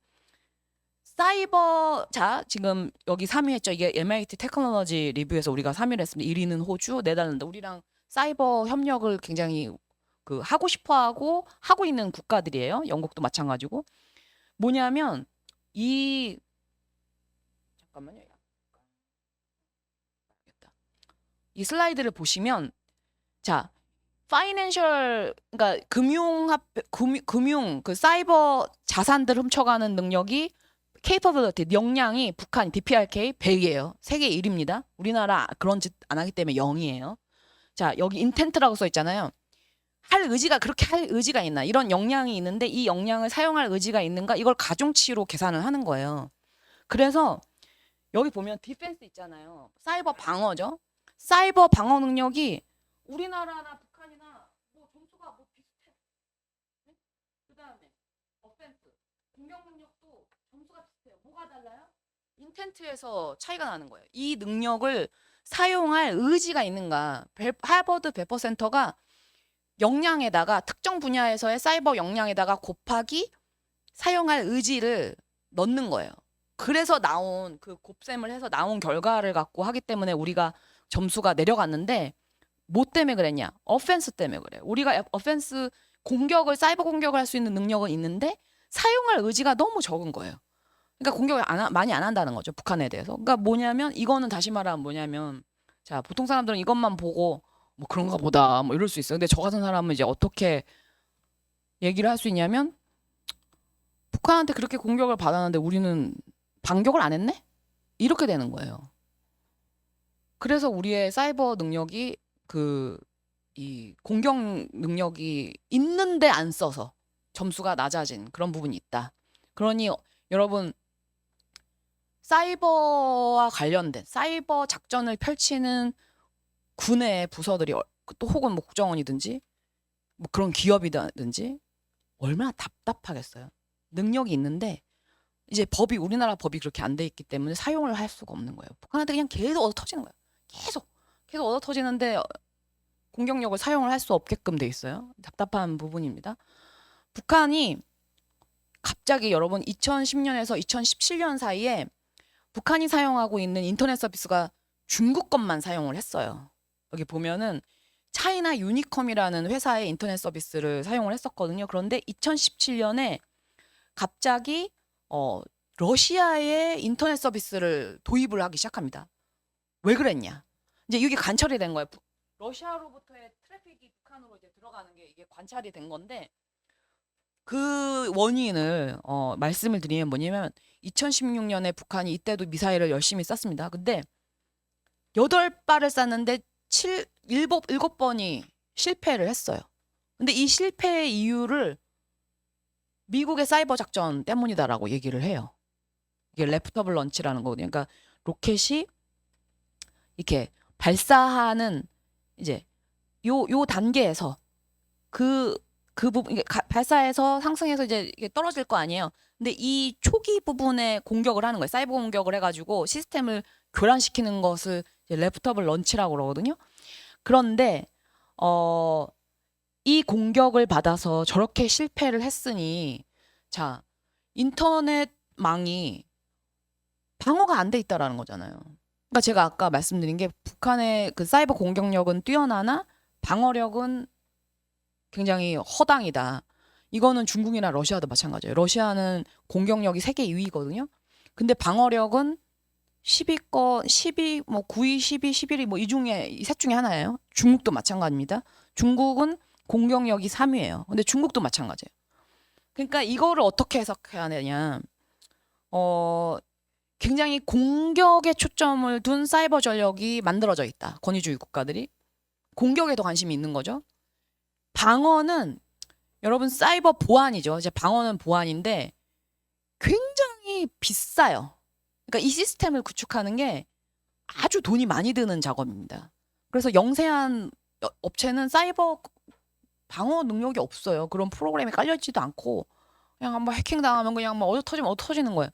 사이버 자 지금 여기 3위 했죠. 이게 MIT 테크놀로지 리뷰에서 우리가 3위를 했습니다. 1위는 호주, 네덜란드. 우리랑 사이버 협력을 굉장히 그 하고 싶어하고 하고 있는 국가들이에요. 영국도 마찬가지고. 뭐냐면 이 잠깐만요. 이 슬라이드를 보시면 자 파이낸셜 그러니까 금융 그 사이버 자산들 훔쳐가는 능력이 capability 역량이 북한 DPRK 100이에요. 세계 1위입니다. 우리나라 그런 짓 안 하기 때문에 0이에요. 자, 여기 인텐트라고 써 있잖아요. 할 의지가 그렇게 할 의지가 있나? 이런 역량이 있는데 이 역량을 사용할 의지가 있는가? 이걸 가중치로 계산을 하는 거예요. 그래서 여기 보면 디펜스 있잖아요. 사이버 방어죠. 사이버 방어 능력이 우리나라나 북한이나 뭐 점수가 뭐 비슷해. 네? 그다음에 어펜스 공격 능력도 점수가 비슷해요. 뭐가 달라요? 인텐트에서 차이가 나는 거예요. 이 능력을 사용할 의지가 있는가? 하버드 베퍼 센터가 역량에다가 특정 분야에서의 사이버 역량에다가 곱하기 사용할 의지를 넣는 거예요. 그래서 나온 그 곱셈을 해서 나온 결과를 갖고 하기 때문에 우리가 점수가 내려갔는데 뭐 때문에 그랬냐? 어펜스 때문에 그래. 우리가 어펜스 공격을 사이버 공격을 할 수 있는 능력은 있는데 사용할 의지가 너무 적은 거예요. 그러니까 공격을 많이 안 한다는 거죠. 북한에 대해서. 그러니까 뭐냐면 이거는 다시 말하면 뭐냐면 자, 보통 사람들은 이것만 보고 뭐 그런가 보다 뭐 이럴 수 있어요. 근데 저 같은 사람은 이제 어떻게 얘기를 할 수 있냐면 북한한테 그렇게 공격을 받았는데 우리는 반격을 안 했네? 이렇게 되는 거예요. 그래서 우리의 사이버 능력이 이 공격 능력이 있는데 안 써서 점수가 낮아진 그런 부분이 있다. 그러니 여러분 사이버와 관련된 사이버 작전을 펼치는 군의 부서들이 또 혹은 뭐 국정원이든지 뭐 그런 기업이든지 얼마나 답답하겠어요. 능력이 있는데 이제 우리나라 법이 그렇게 안 돼 있기 때문에 사용을 할 수가 없는 거예요. 북한한테 그냥 계속 얻어 터지는 거예요. 계속 얻어 터지는데 공격력을 사용을 할 수 없게끔 돼 있어요. 답답한 부분입니다. 북한이 갑자기 여러분 2010년에서 2017년 사이에 북한이 사용하고 있는 인터넷 서비스가 중국 것만 사용을 했어요. 여기 보면은 차이나 유니컴이라는 회사의 인터넷 서비스를 사용을 했었거든요. 그런데 2017년에 갑자기 러시아의 인터넷 서비스를 도입을 하기 시작합니다. 왜 그랬냐? 이제 이게 관철이 된 거예요. 러시아로부터의 트래픽이 북한으로 이제 들어가는 게 이게 관찰이 된 건데 그 원인을 말씀을 드리면 뭐냐면 2016년에 북한이 이때도 미사일을 열심히 쐈습니다. 근데 8발을 쐈는데 7번이 실패를 했어요. 근데 이 실패의 이유를 미국의 사이버 작전 때문이다라고 얘기를 해요. 이게 레프터블 런치라는 거거든요. 그러니까 로켓이 이렇게 발사하는 이제 요 단계에서 그 부분 발사해서 상승해서 이제 이게 떨어질 거 아니에요. 근데 이 초기 부분에 공격을 하는 거예요. 사이버 공격을 해가지고 시스템을 교란시키는 것을 이제 레프터블 런치라고 그러거든요. 그런데 이 공격을 받아서 저렇게 실패를 했으니 자 인터넷망이 방어가 안 돼 있다라는 거잖아요. 그러니까 제가 아까 말씀드린 게 북한의 그 사이버 공격력은 뛰어나나 방어력은 굉장히 허당이다. 이거는 중국이나 러시아도 마찬가지예요. 러시아는 공격력이 세계 2위거든요. 근데 방어력은 10위권, 10위, 뭐 9위, 10위, 11위 뭐 이 중에 이 셋 중에 하나예요. 중국도 마찬가지입니다. 중국은 공격력이 3위예요. 근데 중국도 마찬가지예요. 그러니까 이거를 어떻게 해석해야 되냐? 어, 굉장히 공격에 초점을 둔 사이버 전력이 만들어져 있다. 권위주의 국가들이 공격에 더 관심이 있는 거죠. 방어는 여러분 사이버 보안이죠. 이제 방어는 보안인데 굉장히 비싸요. 그러니까 이 시스템을 구축하는 게 아주 돈이 많이 드는 작업입니다. 그래서 영세한 업체는 사이버 방어 능력이 없어요. 그런 프로그램이 깔려있지도 않고 그냥 한번 해킹 당하면 그냥 뭐 어디 터지면 어디 터지는 거예요.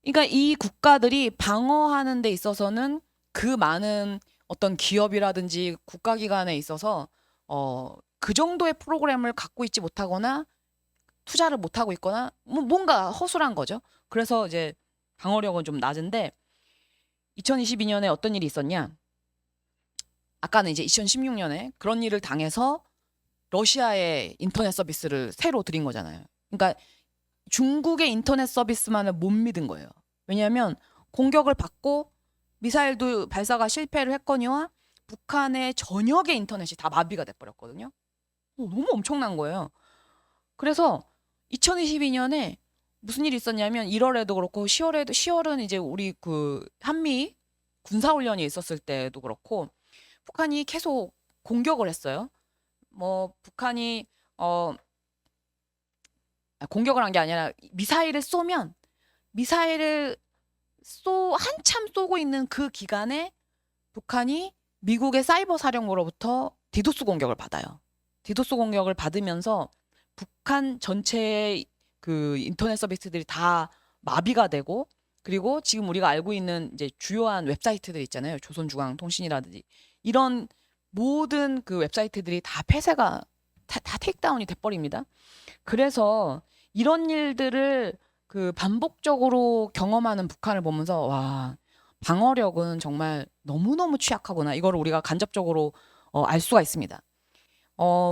그러니까 이 국가들이 방어하는 데 있어서는 그 많은 어떤 기업이라든지 국가기관에 있어서 그 정도의 프로그램을 갖고 있지 못하거나 투자를 못하고 있거나 뭔가 허술한 거죠. 그래서 이제 방어력은 좀 낮은데 2022년에 어떤 일이 있었냐? 아까는 이제 2016년에 그런 일을 당해서 러시아의 인터넷 서비스를 새로 들인 거잖아요. 그러니까 중국의 인터넷 서비스만을 못 믿은 거예요. 왜냐하면 공격을 받고 미사일도 발사가 실패를 했거니와 북한의 전역의 인터넷이 다 마비가 돼버렸거든요. 너무 엄청난 거예요. 그래서 2022년에 무슨 일이 있었냐면 1월에도 그렇고 10월은 이제 우리 그 한미 군사훈련이 있었을 때도 그렇고 북한이 계속 공격을 했어요. 뭐 북한이 공격을 한 게 아니라 미사일을 쏘면 미사일을 한참 쏘고 있는 그 기간에 북한이 미국의 사이버 사령부로부터 디도스 공격을 받아요. 디도스 공격을 받으면서 북한 전체의 그 인터넷 서비스들이 다 마비가 되고 그리고 지금 우리가 알고 있는 이제 주요한 웹사이트들 있잖아요. 조선중앙통신이라든지 이런 모든 그 웹사이트들이 다 폐쇄가 다 테이크다운이 돼버립니다. 그래서 이런 일들을 그 반복적으로 경험하는 북한을 보면서 와 방어력은 정말 너무너무 취약하구나. 이거를 우리가 간접적으로 알 수가 있습니다.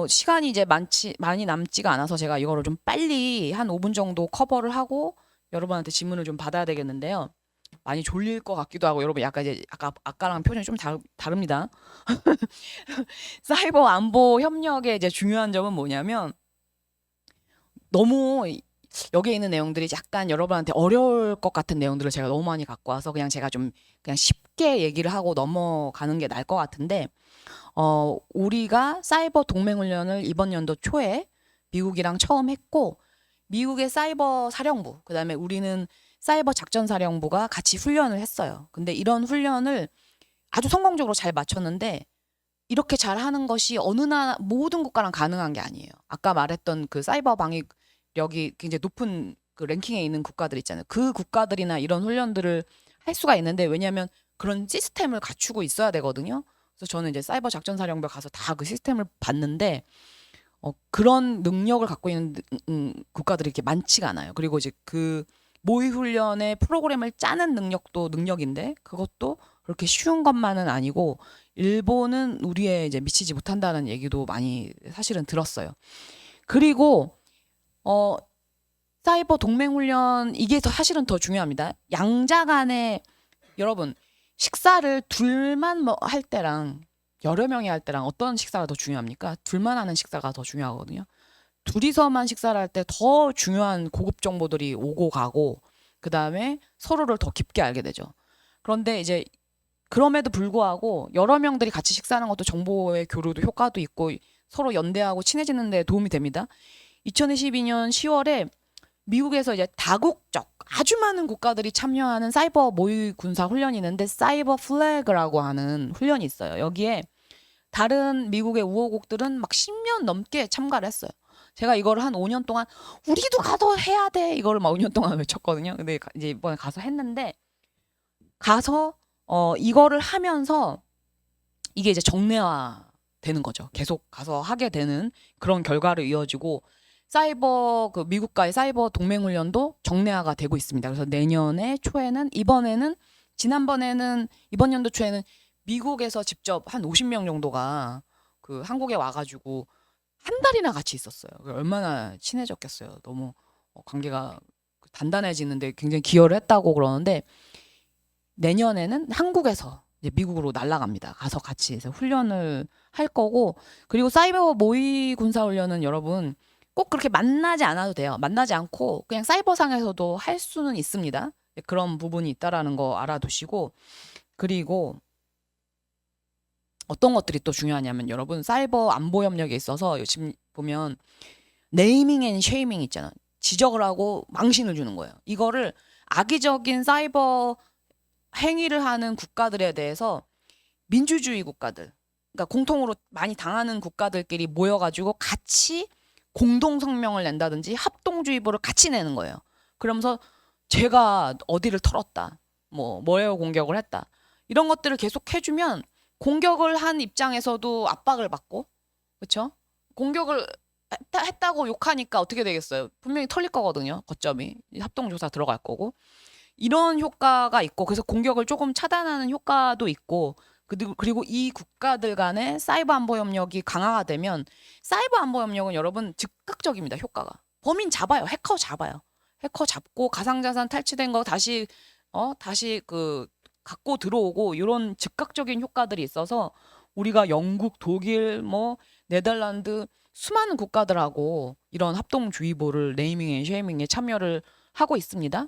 시간이 이제 많이 남지가 않아서 제가 이거를 좀 빨리 한 5분 정도 커버를 하고 여러분한테 질문을 좀 받아야 되겠는데요. 많이 졸릴 것 같기도 하고 여러분 약간 이제 아까랑 표정이 좀 다릅니다. 사이버 안보 협력의 이제 중요한 점은 뭐냐면 너무 여기에 있는 내용들이 약간 여러분한테 어려울 것 같은 내용들을 제가 너무 많이 갖고 와서 그냥 제가 좀 그냥 쉽게 얘기를 하고 넘어가는 게 나을 것 같은데 우리가 사이버 동맹훈련을 이번 연도 초에 미국이랑 처음 했고 미국의 사이버 사령부 그다음에 우리는 사이버 작전사령부가 같이 훈련을 했어요. 근데 이런 훈련을 아주 성공적으로 잘 마쳤는데 이렇게 잘하는 것이 모든 국가랑 가능한 게 아니에요. 아까 말했던 그 사이버 방위력이 굉장히 높은 그 랭킹에 있는 국가들 있잖아요. 그 국가들이나 이런 훈련들을 할 수가 있는데 왜냐하면 그런 시스템을 갖추고 있어야 되거든요. 그래서 저는 이제 사이버 작전사령부에 가서 다 그 시스템을 봤는데 그런 능력을 갖고 있는 국가들이 이렇게 많지가 않아요. 그리고 이제 그 모의 훈련의 프로그램을 짜는 능력도 능력인데 그것도 그렇게 쉬운 것만은 아니고 일본은 우리에 이제 미치지 못한다는 얘기도 많이 사실은 들었어요. 그리고 사이버 동맹 훈련 이게 사실은 더 중요합니다. 양자 간에 여러분 식사를 둘만 할 때랑 여러 명이 할 때랑 어떤 식사가 더 중요합니까? 둘만 하는 식사가 더 중요하거든요. 둘이서만 식사를 할 때 더 중요한 고급 정보들이 오고 가고 그 다음에 서로를 더 깊게 알게 되죠. 그런데 이제 그럼에도 불구하고 여러 명들이 같이 식사하는 것도 정보의 교류도 효과도 있고 서로 연대하고 친해지는 데 도움이 됩니다. 2022년 10월에 미국에서 이제 다국적 아주 많은 국가들이 참여하는 사이버 모의 군사 훈련이 있는데 사이버 플래그라고 하는 훈련이 있어요. 여기에 다른 미국의 우호국들은 막 10년 넘게 참가를 했어요. 제가 이거를 한 5년 동안 우리도 가서 해야 돼 이거를 막 5년 동안 외쳤거든요. 근데 이제 이번에 가서 했는데 가서 이거를 하면서 이게 이제 정례화 되는 거죠. 계속 가서 하게 되는 그런 결과를 이어지고 사이버 그 미국과의 사이버 동맹 훈련도 정례화가 되고 있습니다. 그래서 내년에 초에는 지난번에는 이번 연도 초에는 미국에서 직접 한 50명 정도가 그 한국에 와가지고 한 달이나 같이 있었어요. 얼마나 친해졌겠어요. 너무 관계가 단단해지는데 굉장히 기여를 했다고 그러는데 내년에는 한국에서 이제 미국으로 날아갑니다. 가서 같이 이제 훈련을 할 거고 그리고 사이버 모의 군사 훈련은 여러분 꼭 그렇게 만나지 않아도 돼요. 만나지 않고 그냥 사이버상에서도 할 수는 있습니다. 그런 부분이 있다라는 거 알아두시고 그리고 어떤 것들이 또 중요하냐면 여러분 사이버 안보 협력에 있어서 지금 보면 네이밍 앤 쉐이밍 있잖아. 지적을 하고 망신을 주는 거예요. 이거를 악의적인 사이버 행위를 하는 국가들에 대해서 민주주의 국가들, 그러니까 공통으로 많이 당하는 국가들끼리 모여가지고 같이 공동 성명을 낸다든지 합동주의보를 같이 내는 거예요. 그러면서 제가 어디를 털었다, 뭐예요 공격을 했다 이런 것들을 계속 해주면 공격을 한 입장에서도 압박을 받고 그렇죠? 공격을 했다고 욕하니까 어떻게 되겠어요? 분명히 털릴 거거든요. 거점이 합동조사 들어갈 거고 이런 효과가 있고 그래서 공격을 조금 차단하는 효과도 있고 그리고 이 국가들 간의 사이버 안보 협력이 강화가 되면 사이버 안보 협력은 여러분 즉각적입니다. 효과가 범인 잡아요. 해커 잡아요. 해커 잡고 가상자산 탈취된 거 다시 그 갖고 들어오고 이런 즉각적인 효과들이 있어서 우리가 영국, 독일, 네덜란드 수많은 국가들하고 이런 합동주의보를 네이밍 앤 쉐이밍에 참여를 하고 있습니다.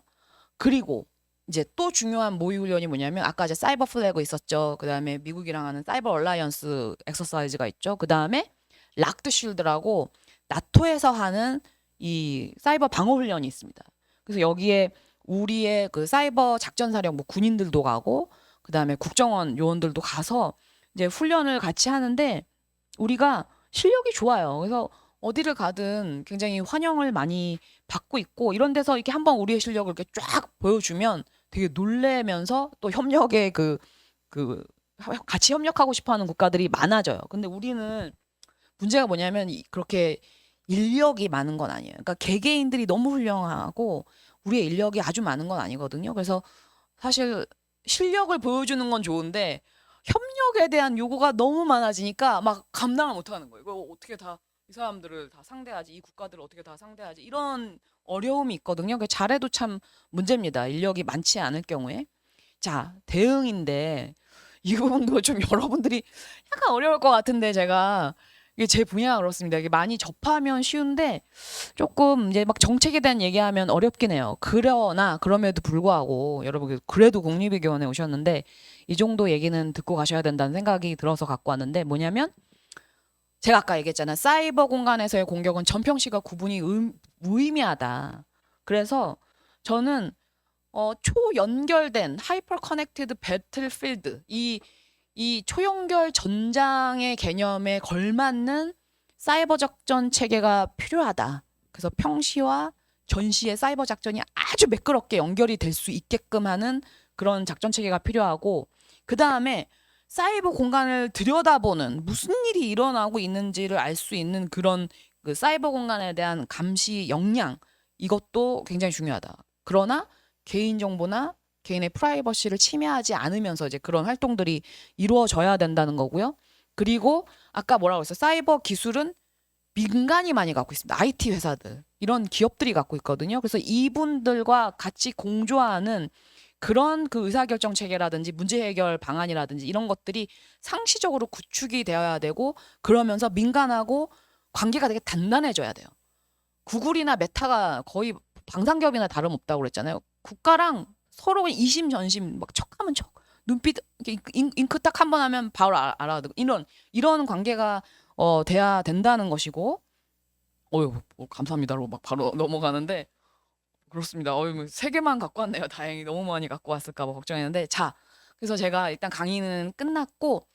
그리고 이제 또 중요한 모의 훈련이 뭐냐면 아까 이제 사이버 플래그 있었죠. 그다음에 미국이랑 하는 사이버 얼라이언스 엑서사이즈가 있죠. 그다음에 락드 쉴드라고 나토에서 하는 이 사이버 방어 훈련이 있습니다. 그래서 여기에 우리의 그 사이버 작전사령 군인들도 가고 그다음에 국정원 요원들도 가서 이제 훈련을 같이 하는데 우리가 실력이 좋아요. 그래서 어디를 가든 굉장히 환영을 많이 받고 있고 이런 데서 이렇게 한번 우리의 실력을 이렇게 쫙 보여주면 되게 놀래면서 또 협력에 같이 협력하고 싶어하는 국가들이 많아져요. 근데 우리는 문제가 뭐냐면 그렇게 인력이 많은 건 아니에요. 그러니까 개개인들이 너무 훌륭하고 우리의 인력이 아주 많은 건 아니거든요. 그래서 사실 실력을 보여주는 건 좋은데 협력에 대한 요구가 너무 많아지니까 막 감당을 못하는 거예요. 이거 어떻게 다 이 사람들을 다 상대하지, 이 국가들을 어떻게 다 상대하지 이런 어려움이 있거든요. 잘해도 참 문제입니다. 인력이 많지 않을 경우에. 자, 대응인데 이 부분도 좀 여러분들이 약간 어려울 것 같은데 제가 이게 제 분야가 그렇습니다. 이게 많이 접하면 쉬운데 조금 이제 막 정책에 대한 얘기하면 어렵긴 해요. 그러나 그럼에도 불구하고 여러분 그래도 국립외교원에 오셨는데 이 정도 얘기는 듣고 가셔야 된다는 생각이 들어서 갖고 왔는데 뭐냐면 제가 아까 얘기했잖아요. 사이버 공간에서의 공격은 전평시가 구분이 무의미하다. 그래서 저는 초연결된 하이퍼 커넥티드 배틀필드 이 초연결 전장의 개념에 걸맞는 사이버 작전 체계가 필요하다. 그래서 평시와 전시의 사이버 작전이 아주 매끄럽게 연결이 될 수 있게끔 하는 그런 작전 체계가 필요하고 그 다음에 사이버 공간을 들여다보는 무슨 일이 일어나고 있는지를 알 수 있는 그런 그 사이버 공간에 대한 감시 역량 이것도 굉장히 중요하다. 그러나 개인정보나 개인의 프라이버시를 침해하지 않으면서 이제 그런 활동들이 이루어져야 된다는 거고요. 그리고 아까 뭐라고 했어요? 사이버 기술은 민간이 많이 갖고 있습니다. IT 회사들 이런 기업들이 갖고 있거든요. 그래서 이분들과 같이 공조하는 그런 그 의사결정 체계라든지 문제 해결 방안이라든지 이런 것들이 상시적으로 구축이 되어야 되고 그러면서 민간하고 관계가 되게 단단해져야 돼요. 구글이나 메타가 거의 방산기업이나 다름없다고 그랬잖아요. 국가랑 서로 이심전심 막 척하면 척 눈빛 잉크 딱 한 번 하면 바로 알아듣고 이런 관계가 돼야 된다는 것이고 감사합니다로 막 바로 넘어가는데 그렇습니다. 세 개만 갖고 왔네요. 다행히 너무 많이 갖고 왔을까 봐 걱정했는데 자 그래서 제가 일단 강의는 끝났고